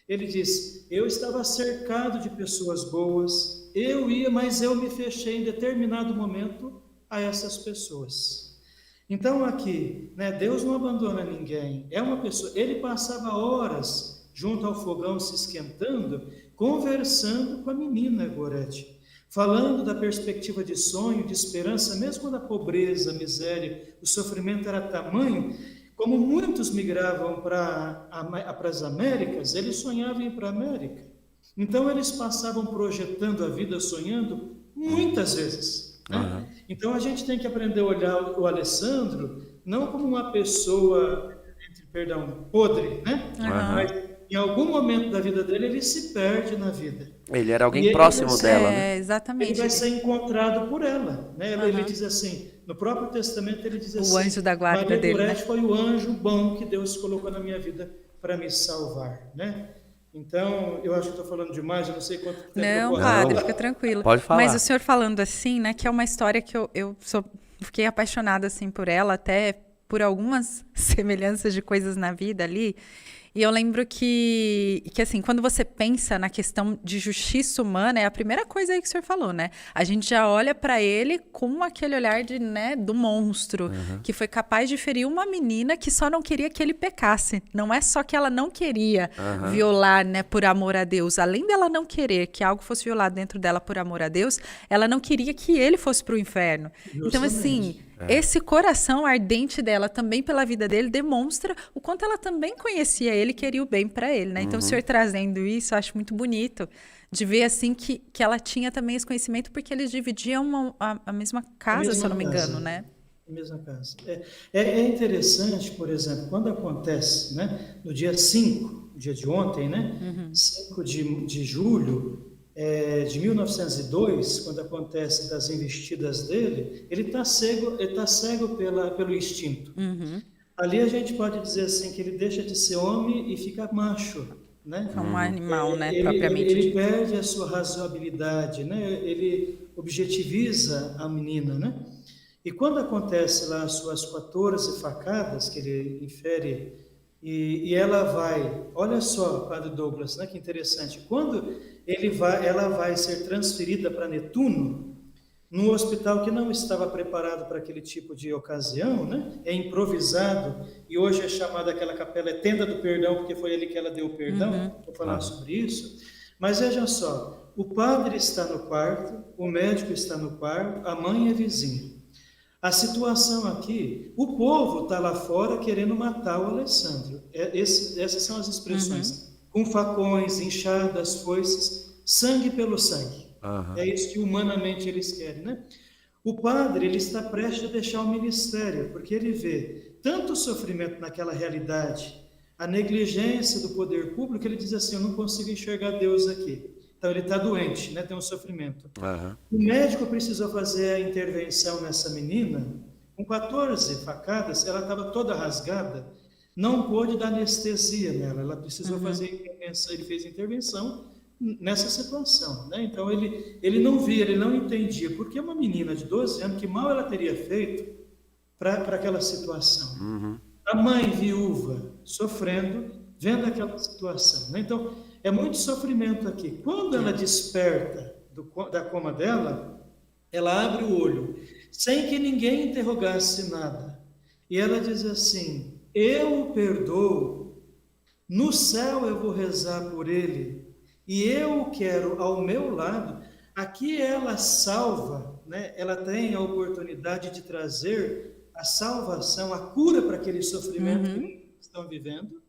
ele diz, eu estava cercado de pessoas boas, eu ia, mas eu me fechei em determinado momento a essas pessoas. Então aqui, né, Deus não abandona ninguém, é uma pessoa, ele passava horas junto ao fogão se esquentando, conversando com a menina Gorete, falando da perspectiva de sonho, de esperança, mesmo da pobreza, miséria, o sofrimento era tamanho. Como muitos migravam para as Américas, eles sonhavam em ir para a América. Então, eles passavam projetando a vida, sonhando, muitas vezes. Né? Então, a gente tem que aprender a olhar o Alessandro não como uma pessoa, podre, né? Mas, em algum momento da vida dele, ele se perde na vida. Ele era alguém próximo dela, né? Exatamente. Ele vai ser encontrado por ela. Né? Ele diz assim, no próprio testamento ele diz assim, o anjo da guarda Maria dele, Gorete, né? foi o anjo bom que Deus colocou na minha vida para me salvar, né? Então, eu acho que estou falando demais, eu não sei quanto tempo eu posso Padre, falar. fica tranquilo. Pode falar. Mas o senhor falando assim, né, que é uma história que fiquei apaixonada assim por ela, até por algumas semelhanças de coisas na vida ali. E eu lembro que assim, quando você pensa na questão de justiça humana, é a primeira coisa aí que o senhor falou, né? A gente já olha para ele com aquele olhar do monstro, que foi capaz de ferir uma menina que só não queria que ele pecasse. Não é só que ela não queria violar, né, por amor a Deus. Além dela não querer que algo fosse violado dentro dela por amor a Deus, ela não queria que ele fosse para o inferno. Justamente. Então, assim, esse coração ardente dela também pela vida dele demonstra o quanto ela também conhecia ele, queria o bem para ele, né? Então, o senhor trazendo isso, eu acho muito bonito de ver, assim, que ela tinha também esse conhecimento, porque eles dividiam a mesma casa, se eu não me engano, né? A mesma casa. É interessante, por exemplo, quando acontece, né, no dia 5, dia de ontem, né, 5 de julho de 1902, quando acontece das investidas dele, ele está cego pelo instinto. Ali a gente pode dizer assim que ele deixa de ser homem e fica macho, né? É um animal, né? Ele perde a sua razoabilidade, né? Ele objetiviza a menina, né? E quando acontece lá as suas 14 facadas que ele infere e ela vai, olha só, Padre Douglas, né? Que interessante. Quando ela vai ser transferida para Netuno, num hospital que não estava preparado para aquele tipo de ocasião, né? É improvisado, e hoje é chamada aquela capela Tenda do Perdão, porque foi ali que ela deu o perdão, vou falar sobre isso. Mas veja só, o padre está no quarto, o médico está no quarto, a mãe é vizinha. A situação aqui, o povo está lá fora querendo matar o Alessandro. Essas são as expressões, com facões, inchadas, foices, sangue pelo sangue. É isso que humanamente eles querem, né? O padre, ele está prestes a deixar o ministério, porque ele vê tanto sofrimento naquela realidade, a negligência do poder público, ele diz assim, eu não consigo enxergar Deus aqui. Então ele está doente, né? Tem um sofrimento. O médico precisou fazer a intervenção nessa menina, com 14 facadas, ela estava toda rasgada, não pôde dar anestesia nela, ela precisou fazer intervenção, ele fez intervenção nessa situação, né? Então ele não via, ele não entendia, porque uma menina de 12 anos, que mal ela teria feito para aquela situação. A mãe viúva sofrendo, vendo aquela situação, né? Então é muito sofrimento aqui. Quando ela desperta da coma dela, ela abre o olho, sem que ninguém interrogasse nada, e ela diz assim, eu o perdoo, no céu eu vou rezar por ele, e eu o quero ao meu lado. Aqui ela salva, né? Ela tem a oportunidade de trazer a salvação, a cura para aquele sofrimento que estão vivendo.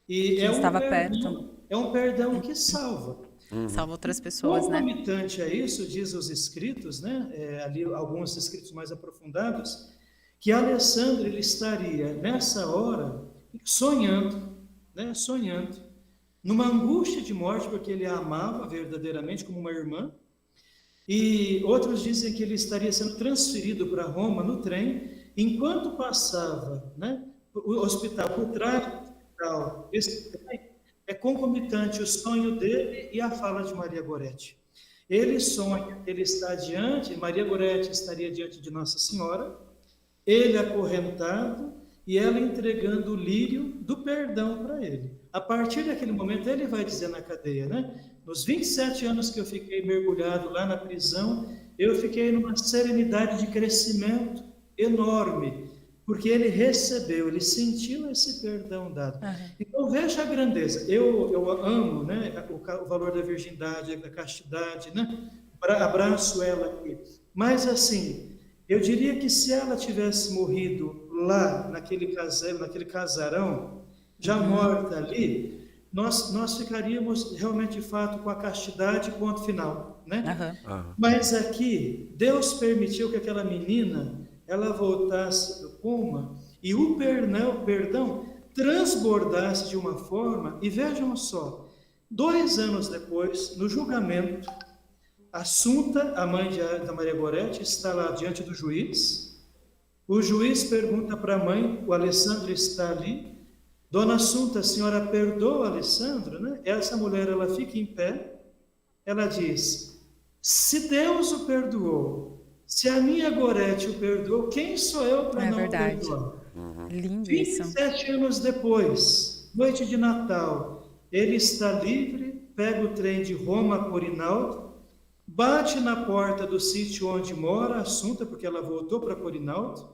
E é um perdão que salva. Salva outras pessoas, né? Concomitante a isso, diz os escritos, né? Ali alguns escritos mais aprofundados, que Alessandro ele estaria nessa hora sonhando, né? Sonhando, numa angústia de morte, porque ele a amava verdadeiramente como uma irmã, e outros dizem que ele estaria sendo transferido para Roma no trem, enquanto passava, né, o hospital, por trás do hospital, esse trem, é concomitante o sonho dele e a fala de Maria Goretti. Ele sonha que ele está diante, Maria Goretti estaria diante de Nossa Senhora, ele acorrentado e ela entregando o lírio do perdão para ele. A partir daquele momento, ele vai dizer na cadeia, né? Nos 27 anos que eu fiquei mergulhado lá na prisão, eu fiquei numa serenidade de crescimento enorme, porque ele recebeu, ele sentiu esse perdão dado. Então, veja a grandeza. Eu amo, né, o valor da virgindade, da castidade, né? Abraço ela aqui. Mas, assim, eu diria que se ela tivesse morrido lá, naquele casarão, já morta ali, nós ficaríamos realmente, de fato, com a castidade, ponto final, né? Mas aqui, Deus permitiu que aquela menina, ela voltasse do coma e o perdão transbordasse de uma forma, e vejam só, 2 anos depois, no julgamento, Assunta, a mãe da Maria Goretti, está lá diante do juiz. O juiz pergunta para a mãe, o Alessandro está ali. Dona Assunta, a senhora perdoa o Alessandro, né? Essa mulher, ela fica em pé, ela diz, se Deus o perdoou, se a minha Goretti o perdoou, quem sou eu para não perdoar? Lindo isso. 27 anos depois, noite de Natal, ele está livre, pega o trem de Roma a Corinaldo, bate na porta do sítio onde mora Assunta, porque ela voltou para Corinaldo,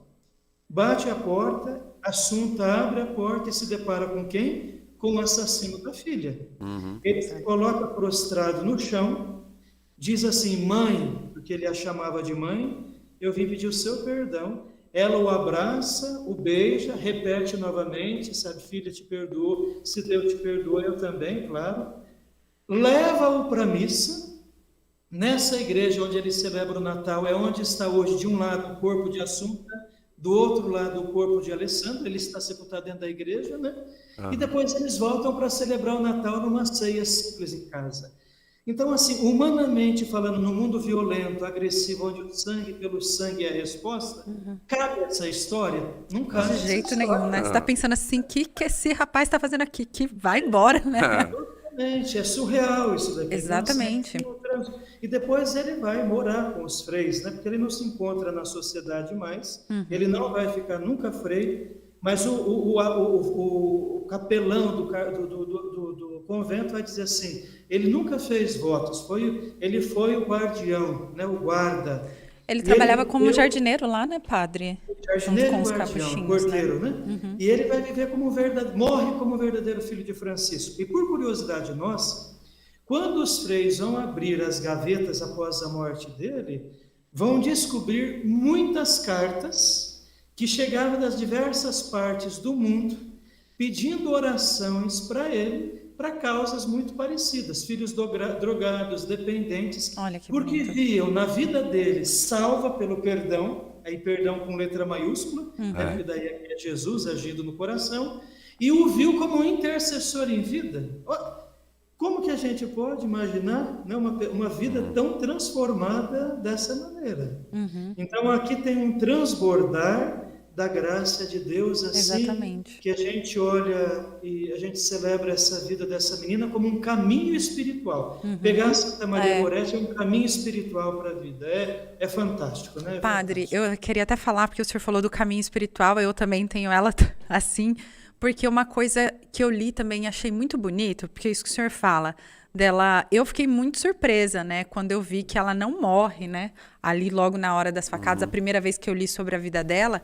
bate a porta, Assunta abre a porta e se depara com quem? Com o assassino da filha. Ele se coloca prostrado no chão, diz assim, mãe, porque ele a chamava de mãe, eu vim pedir o seu perdão. Ela o abraça, o beija, repete novamente, sabe, filha, te perdoou, se Deus te perdoa, eu também, claro. Leva-o para a missa. Nessa igreja onde ele celebra o Natal, é onde está hoje, de um lado, o corpo de Assunta, do outro lado, o corpo de Alessandro, ele está sepultado dentro da igreja, né? E depois eles voltam para celebrar o Natal numa ceia simples em casa. Então, assim, humanamente falando, no mundo violento, agressivo, onde o sangue pelo sangue é a resposta, cabe essa história? Não cabe. De jeito nenhum, né? Você está pensando assim, o que esse rapaz está fazendo aqui? Que vai embora, né? Exatamente, é surreal isso daqui. Exatamente. E depois ele vai morar com os freis, né? Porque ele não se encontra na sociedade mais, ele não vai ficar nunca freio, mas o capelão do convento vai dizer assim, ele nunca fez votos, ele foi o guardião, né? O guarda. Ele trabalhava como jardineiro lá, né, padre? Jardineiro com os guardião, capuchinhos, porteiro, né? E ele vai viver morre como verdadeiro filho de Francisco. E por curiosidade nossa, quando os freis vão abrir as gavetas após a morte dele, vão descobrir muitas cartas que chegavam das diversas partes do mundo, pedindo orações para ele, para causas muito parecidas, filhos drogados, dependentes, porque viam na vida dele salva pelo perdão, aí perdão com letra maiúscula, porque daí é Jesus agindo no coração, e o viu como um intercessor em vida. Como que a gente pode imaginar, né, uma vida tão transformada dessa maneira? Então aqui tem um transbordar da graça de Deus, assim, que a gente olha e a gente celebra essa vida dessa menina como um caminho espiritual. Pegar a Santa Maria Goretti é um caminho espiritual para a vida. É fantástico, né? Padre, eu queria até falar, porque o senhor falou do caminho espiritual, eu também tenho ela assim, porque uma coisa que eu li também achei muito bonito, porque isso que o senhor fala dela, eu fiquei muito surpresa, né, quando eu vi que ela não morre, né, ali logo na hora das facadas, a primeira vez que eu li sobre a vida dela,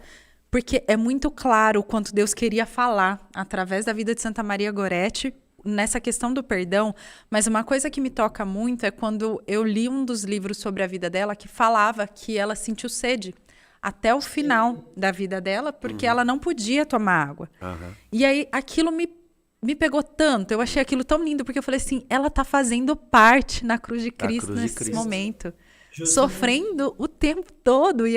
porque é muito claro o quanto Deus queria falar através da vida de Santa Maria Goretti nessa questão do perdão, mas uma coisa que me toca muito é quando eu li um dos livros sobre a vida dela que falava que ela sentiu sede até o final da vida dela, porque ela não podia tomar água. E aí aquilo me pegou tanto, eu achei aquilo tão lindo, porque eu falei assim, ela está fazendo parte na cruz de Cristo nesse momento, sofrendo o tempo todo, e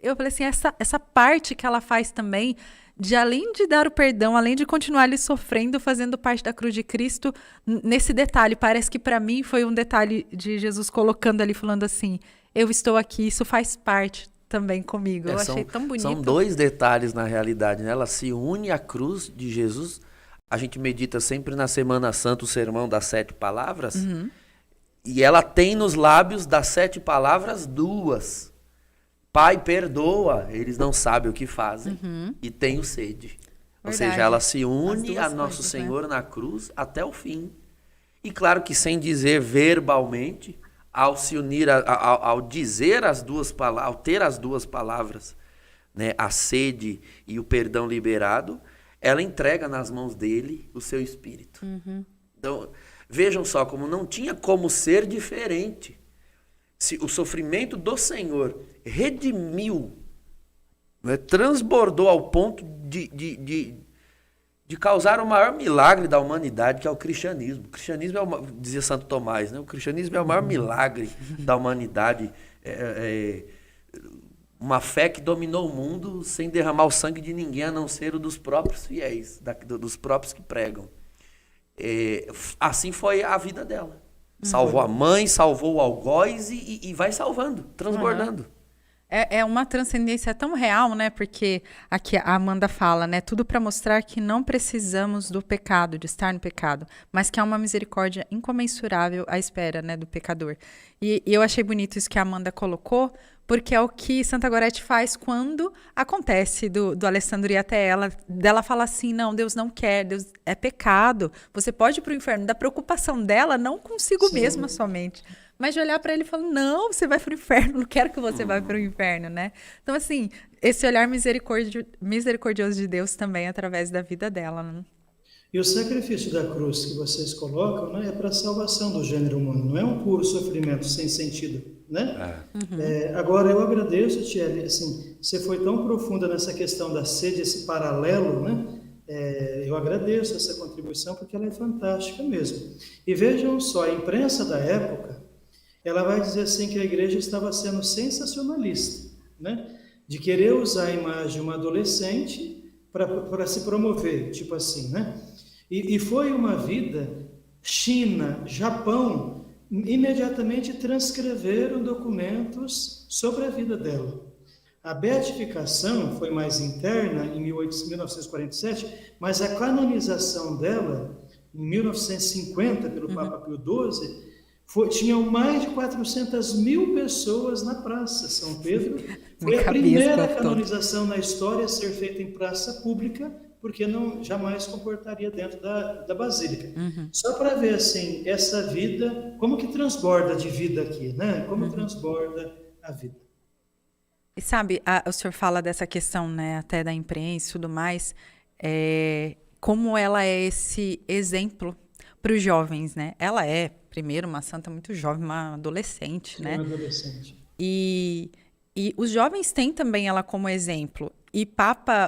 eu falei assim, essa parte que ela faz também, de além de dar o perdão, além de continuar ali sofrendo, fazendo parte da cruz de Cristo, nesse detalhe, parece que para mim foi um detalhe de Jesus colocando ali, falando assim, eu estou aqui, isso faz parte também comigo. Eu achei tão bonito. São dois detalhes na realidade, né? Ela se une à cruz de Jesus. A gente medita sempre na Semana Santa o sermão das 7 palavras. E ela tem nos lábios das 7 palavras 2. Pai, perdoa, eles não sabem o que fazem. E tenho sede. Ou seja, ela se une a Nosso Senhor na cruz até o fim. E claro que sem dizer verbalmente, ao se unir, ao dizer as duas palavras, ao ter as duas palavras, né, a sede e o perdão liberado, ela entrega nas mãos dele o seu espírito. Então, vejam só como não tinha como ser diferente. Se o sofrimento do Senhor redimiu, né, transbordou ao ponto de causar o maior milagre da humanidade, que é o cristianismo. O cristianismo dizia Santo Tomás, né? O cristianismo é o maior milagre da humanidade. Uma fé que dominou o mundo sem derramar o sangue de ninguém, a não ser o dos próprios fiéis, dos próprios que pregam. Assim foi a vida dela. Salvou a mãe, salvou o algoz e vai salvando, transbordando. É uma transcendência tão real, né? Porque aqui a Amanda fala, né? Tudo para mostrar que não precisamos do pecado, de estar no pecado, mas que há uma misericórdia incomensurável à espera, né, do pecador. E eu achei bonito isso que a Amanda colocou, porque é o que Santa Gorete faz quando acontece do Alessandro ir até ela, dela falar assim, não, Deus não quer, Deus é pecado, você pode ir para o inferno. Da preocupação dela, não consigo mesma somente, mas de olhar para ele e falar, não, você vai para o inferno, não quero que você vá para o inferno, né? Então, assim, esse olhar misericordioso de Deus também através da vida dela, né? E o sacrifício da cruz que vocês colocam, né, é para a salvação do gênero humano, não é um puro sofrimento sem sentido, né? Agora, eu agradeço, Thierry, assim, você foi tão profunda nessa questão da sede, esse paralelo, né? Eu agradeço essa contribuição porque ela é fantástica mesmo. E vejam só, a imprensa da época, ela vai dizer assim que a igreja estava sendo sensacionalista, né? De querer usar a imagem de uma adolescente para se promover, tipo assim, né? E foi uma vida, China, Japão, imediatamente transcreveram documentos sobre a vida dela. A beatificação foi mais interna, em 1947, mas a canonização dela, em 1950, pelo Papa Pio XII, tinham mais de 400 mil pessoas na praça. São Pedro foi a primeira canonização na história a ser feita em praça pública, porque jamais comportaria dentro da Basílica. Só para ver, assim, essa vida, como que transborda de vida aqui, né? Como transborda a vida. E sabe, o senhor fala dessa questão, né, até da imprensa e tudo mais, como ela é esse exemplo para os jovens, né? Ela é, primeiro, uma santa muito jovem, uma adolescente, né? Uma adolescente. E os jovens têm também ela como exemplo. E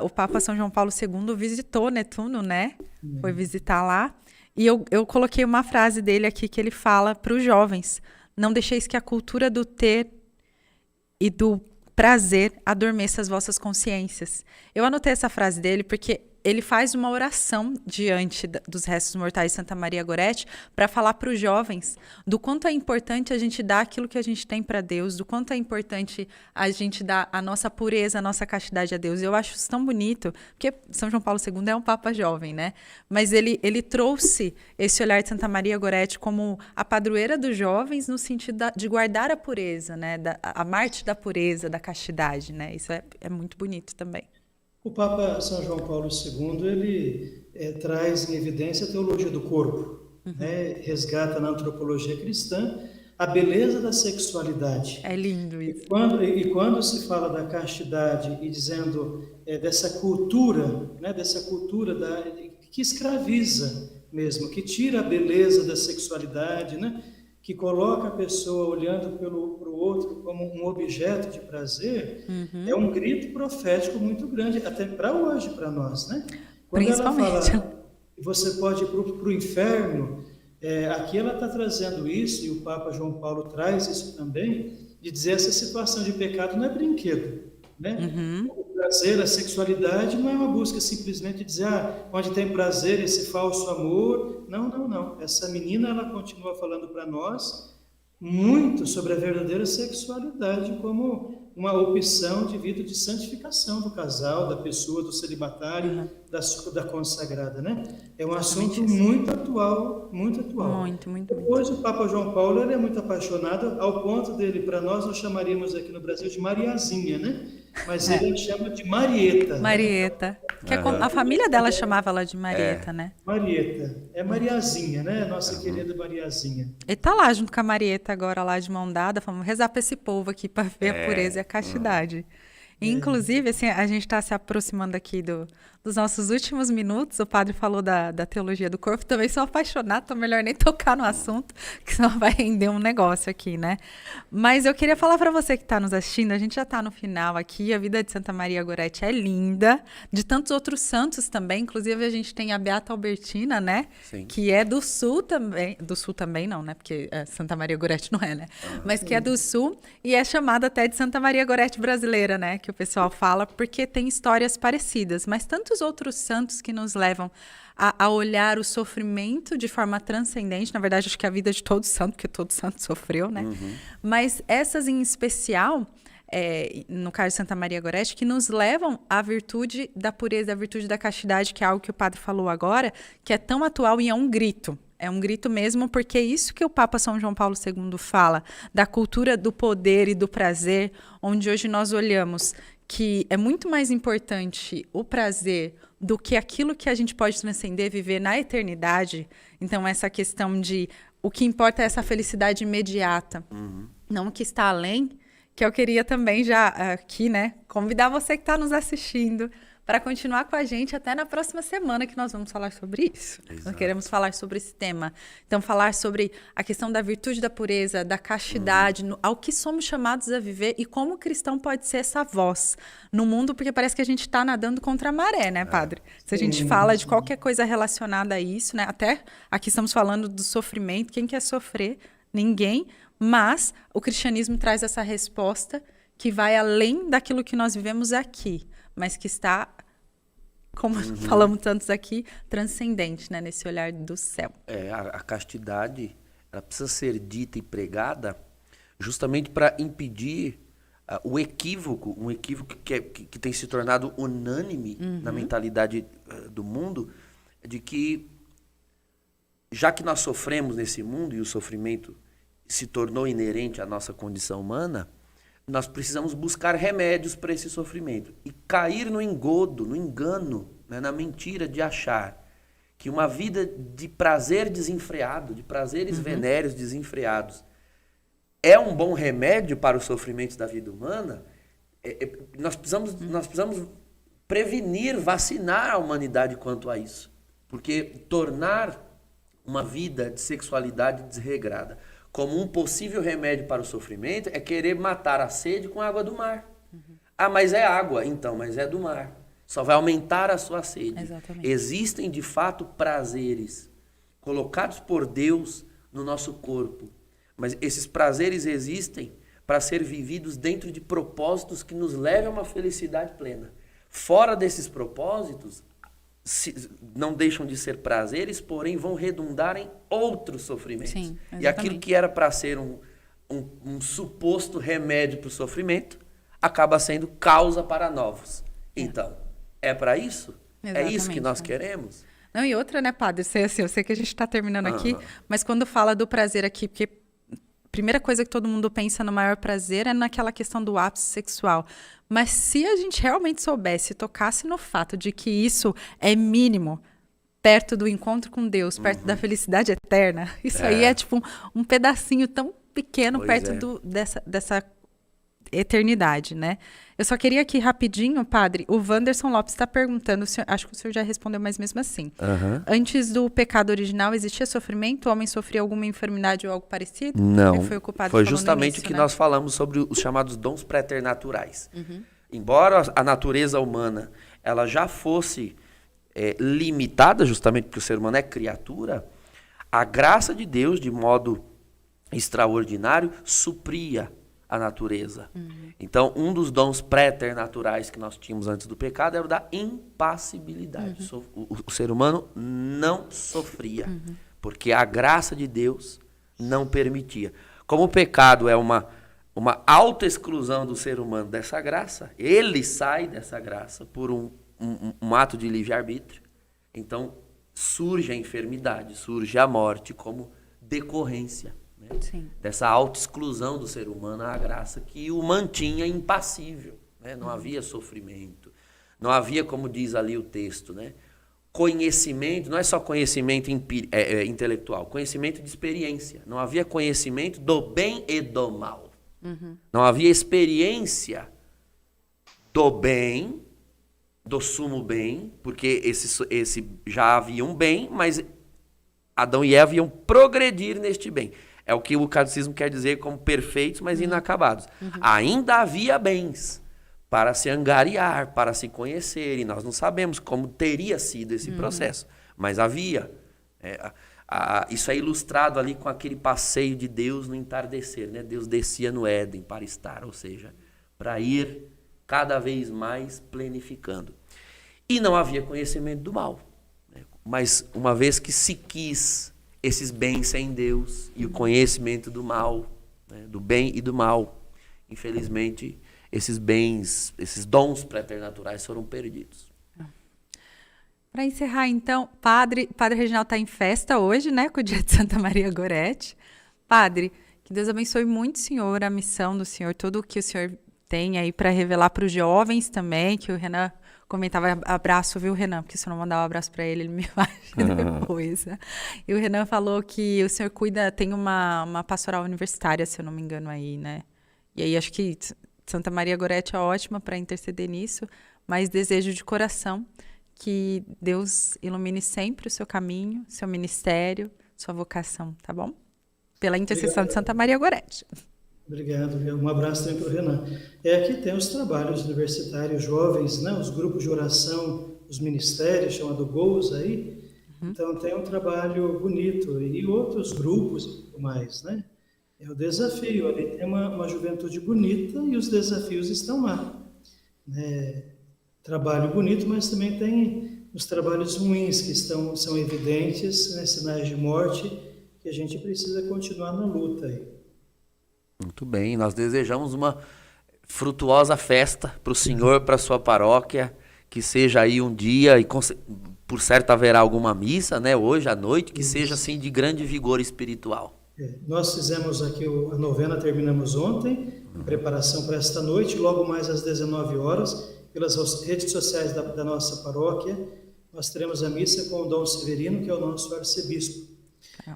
o Papa São João Paulo II visitou Netuno, né? Foi visitar lá. E eu coloquei uma frase dele aqui que ele fala para os jovens: não deixeis que a cultura do ter e do prazer adormeça as vossas consciências. Eu anotei essa frase dele porque ele faz uma oração diante dos restos mortais de Santa Maria Gorete para falar para os jovens do quanto é importante a gente dar aquilo que a gente tem para Deus, do quanto é importante a gente dar a nossa pureza, a nossa castidade a Deus. Eu acho isso tão bonito, porque São João Paulo II é um papa jovem, né? Mas ele trouxe esse olhar de Santa Maria Gorete como a padroeira dos jovens no sentido de guardar a pureza, né? A Marte da pureza, da castidade, né? Isso é muito bonito também. O Papa São João Paulo II, ele traz em evidência a teologia do corpo, né? Resgata na antropologia cristã a beleza da sexualidade. É lindo isso. E quando se fala da castidade e dizendo dessa cultura, né? Dessa cultura que escraviza mesmo, que tira a beleza da sexualidade, né? Que coloca a pessoa olhando para o outro como um objeto de prazer, é um grito profético muito grande, até para hoje, para nós, né? Quando Principalmente. ela fala, você pode ir para o inferno, aqui ela está trazendo isso, e o Papa João Paulo traz isso também, de dizer essa situação de pecado não é brinquedo, né? O prazer, a sexualidade não é uma busca simplesmente de dizer, onde tem prazer, esse falso amor. Não. Essa menina, ela continua falando para nós muito sobre a verdadeira sexualidade como uma opção de vida de santificação do casal, da pessoa, do celibatário, da consagrada, né? É um assunto muito atual, muito atual. Muito. Depois o Papa João Paulo, ele é muito apaixonado, ao ponto dele, para nós chamaríamos aqui no Brasil de Mariazinha, né? Mas ele a chama de Marieta. Marieta. Que a família dela chamava ela de Marieta, né? Marieta. É Mariazinha, né? Nossa querida Mariazinha. Ele tá lá junto com a Marieta agora, lá de mão dada. Vamos rezar para esse povo aqui para ver a pureza e a castidade. E, inclusive, assim, a gente está se aproximando aqui dos nossos últimos minutos. O padre falou da teologia do corpo. Também sou apaixonada, então melhor nem tocar no assunto, que senão vai render um negócio aqui, né? Mas eu queria falar para você que está nos assistindo, a gente já está no final aqui. A vida de Santa Maria Goretti é linda, de tantos outros santos também. Inclusive, a gente tem a Beata Albertina, né? Sim. Que é do Sul também. Do Sul também não, né? Porque Santa Maria Goretti não é, né? Mas que é do Sul e é chamada até de Santa Maria Goretti brasileira, né? Que o pessoal fala, porque tem histórias parecidas, mas tantos outros santos que nos levam a olhar o sofrimento de forma transcendente. Na verdade, acho que a vida de todo santo, porque todo santo sofreu, né? Mas essas em especial, no caso de Santa Maria Goretti, que nos levam à virtude da pureza, à virtude da castidade, que é algo que o padre falou agora, que é tão atual e é um grito. É um grito mesmo, porque é isso que o Papa São João Paulo II fala, da cultura do poder e do prazer, onde hoje nós olhamos que é muito mais importante o prazer do que aquilo que a gente pode transcender, viver na eternidade. Então, essa questão de o que importa é essa felicidade imediata, não o que está além, que eu queria também já aqui, né, convidar você que está nos assistindo para continuar com a gente até na próxima semana, que nós vamos falar sobre isso. Exato. Nós queremos falar sobre esse tema. Então, falar sobre a questão da virtude da pureza, da castidade, ao que somos chamados a viver e como o cristão pode ser essa voz no mundo, porque parece que a gente está nadando contra a maré, né, padre? Se a gente fala de qualquer coisa relacionada a isso, né? Até aqui estamos falando do sofrimento. Quem quer sofrer? Ninguém. Mas o cristianismo traz essa resposta que vai além daquilo que nós vivemos aqui, mas que está, como falamos tantos aqui, transcendente, né, nesse olhar do céu. A castidade, ela precisa ser dita e pregada justamente para impedir o equívoco, um equívoco que tem se tornado unânime na mentalidade do mundo, de que, já que nós sofremos nesse mundo e o sofrimento se tornou inerente à nossa condição humana, nós precisamos buscar remédios para esse sofrimento e cair no engodo, no engano, né, na mentira de achar que uma vida de prazer desenfreado, de prazeres venéreos desenfreados, é um bom remédio para os sofrimentos da vida humana. Nós precisamos prevenir, vacinar a humanidade quanto a isso, porque tornar uma vida de sexualidade desregrada como um possível remédio para o sofrimento é querer matar a sede com a água do mar. Ah, mas é água. Então, mas é do mar. Só vai aumentar a sua sede. Exatamente. Existem, de fato, prazeres colocados por Deus no nosso corpo. Mas esses prazeres existem para ser vividos dentro de propósitos que nos levem a uma felicidade plena. Fora desses propósitos, não deixam de ser prazeres, porém vão redundar em outros sofrimentos. Sim, e aquilo que era para ser um suposto remédio para o sofrimento, acaba sendo causa para novos. Então, é para isso? Exatamente. É isso que nós queremos? Não, e outra, né, padre? Eu sei que a gente está terminando aqui, mas quando fala do prazer aqui, porque a primeira coisa que todo mundo pensa no maior prazer é naquela questão do ápice sexual. Mas se a gente realmente soubesse, tocasse no fato de que isso é mínimo, perto do encontro com Deus, perto da felicidade eterna, isso aí é tipo um pedacinho tão pequeno perto dessa eternidade, né? Eu só queria aqui rapidinho, padre, o Wanderson Lopes está perguntando, acho que o senhor já respondeu, mas mesmo assim. Antes do pecado original, existia sofrimento? O homem sofria alguma enfermidade ou algo parecido? Não, foi justamente o que nós falamos sobre os chamados dons preternaturais. Embora a natureza humana ela já fosse limitada, justamente porque o ser humano é criatura, a graça de Deus, de modo extraordinário, supria a natureza. Então, um dos dons preternaturais que nós tínhamos antes do pecado era o da impassibilidade. O ser humano não sofria, porque a graça de Deus não permitia. Como o pecado é uma uma autoexclusão do ser humano dessa graça, ele sai dessa graça por um ato de livre-arbítrio. Então, surge a enfermidade, surge a morte como decorrência, né, dessa autoexclusão do ser humano à graça que o mantinha impassível. Né? Não havia sofrimento, não havia, como diz ali o texto, né, conhecimento, não é só conhecimento intelectual, conhecimento de experiência. Não havia conhecimento do bem e do mal. Não havia experiência do bem, do sumo bem, porque esse já havia um bem, mas Adão e Eva iam progredir neste bem. É o que o catecismo quer dizer como perfeitos, mas inacabados. Ainda havia bens para se angariar, para se conhecer, e nós não sabemos como teria sido esse processo, mas havia. Isso é ilustrado ali com aquele passeio de Deus no entardecer, né? Deus descia no Éden para estar, ou seja, para ir cada vez mais plenificando. E não havia conhecimento do mal, né? Mas uma vez que se quis esses bens em Deus e o conhecimento do mal, né? Do bem e do mal, infelizmente esses bens, esses dons preternaturais foram perdidos. Para encerrar, então, Padre Reginaldo está em festa hoje, né, com o dia de Santa Maria Gorete. Padre, que Deus abençoe muito o senhor, a missão do senhor, tudo o que o senhor tem aí para revelar para os jovens também, que o Renan comentava, abraço, viu, Renan? Porque se eu não mandar um abraço para ele me vai depois. Né? E o Renan falou que o senhor tem uma pastoral universitária, se eu não me engano, aí, né? E aí acho que Santa Maria Gorete é ótima para interceder nisso, mas desejo de coração que Deus ilumine sempre o seu caminho, seu ministério, sua vocação, tá bom? Pela intercessão de Santa Maria Gorete. Obrigado, um abraço também para o Renan. Aqui tem os trabalhos universitários jovens, né? Os grupos de oração, os ministérios, chamado GOUS aí. Então tem um trabalho bonito e outros grupos mais, né? É o desafio, ali tem uma juventude bonita e os desafios estão lá. Trabalho bonito, mas também tem os trabalhos ruins que são evidentes, né, sinais de morte, que a gente precisa continuar na luta aí. Muito bem, nós desejamos uma frutuosa festa para o senhor, para a sua paróquia, que seja aí um dia, e por certo haverá alguma missa, né, hoje à noite, que seja assim de grande vigor espiritual. Nós fizemos aqui a novena, terminamos ontem, preparação para esta noite, logo mais às 19 horas, pelas redes sociais da nossa paróquia, nós teremos a missa com o Dom Severino, que é o nosso arcebispo.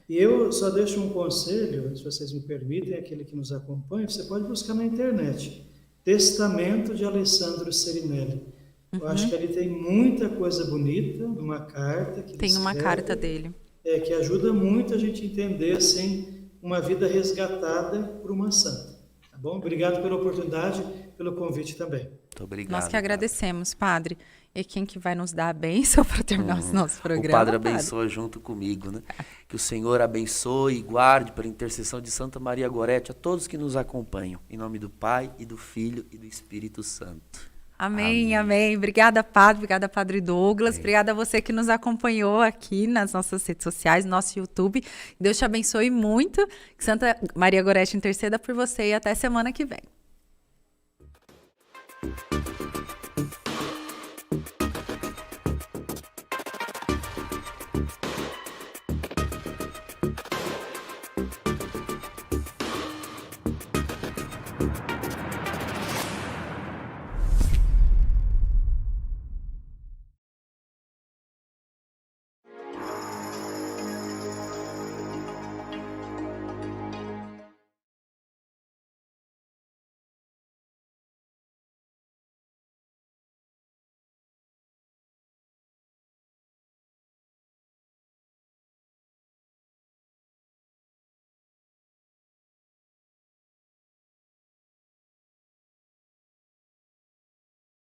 E eu só deixo um conselho, se vocês me permitem, aquele que nos acompanha, você pode buscar na internet, Testamento de Alessandro Serinelli. Eu acho que ali tem muita coisa bonita, uma carta que tem uma carta dele. Que ajuda muito a gente entender, assim, uma vida resgatada por uma santa. Tá bom? Obrigado pela oportunidade, pelo convite também. Muito obrigado. Nós que agradecemos, Padre. E quem que vai nos dar a bênção para terminar o nosso programa? O Padre abençoa junto comigo, né? Que o Senhor abençoe e guarde pela intercessão de Santa Maria Gorete a todos que nos acompanham. Em nome do Pai, e do Filho, e do Espírito Santo. Amém, amém. Obrigada, Padre. Obrigada, Padre Douglas. Obrigada a você que nos acompanhou aqui nas nossas redes sociais, no nosso YouTube. Deus te abençoe muito. Que Santa Maria Gorete interceda por você e até semana que vem.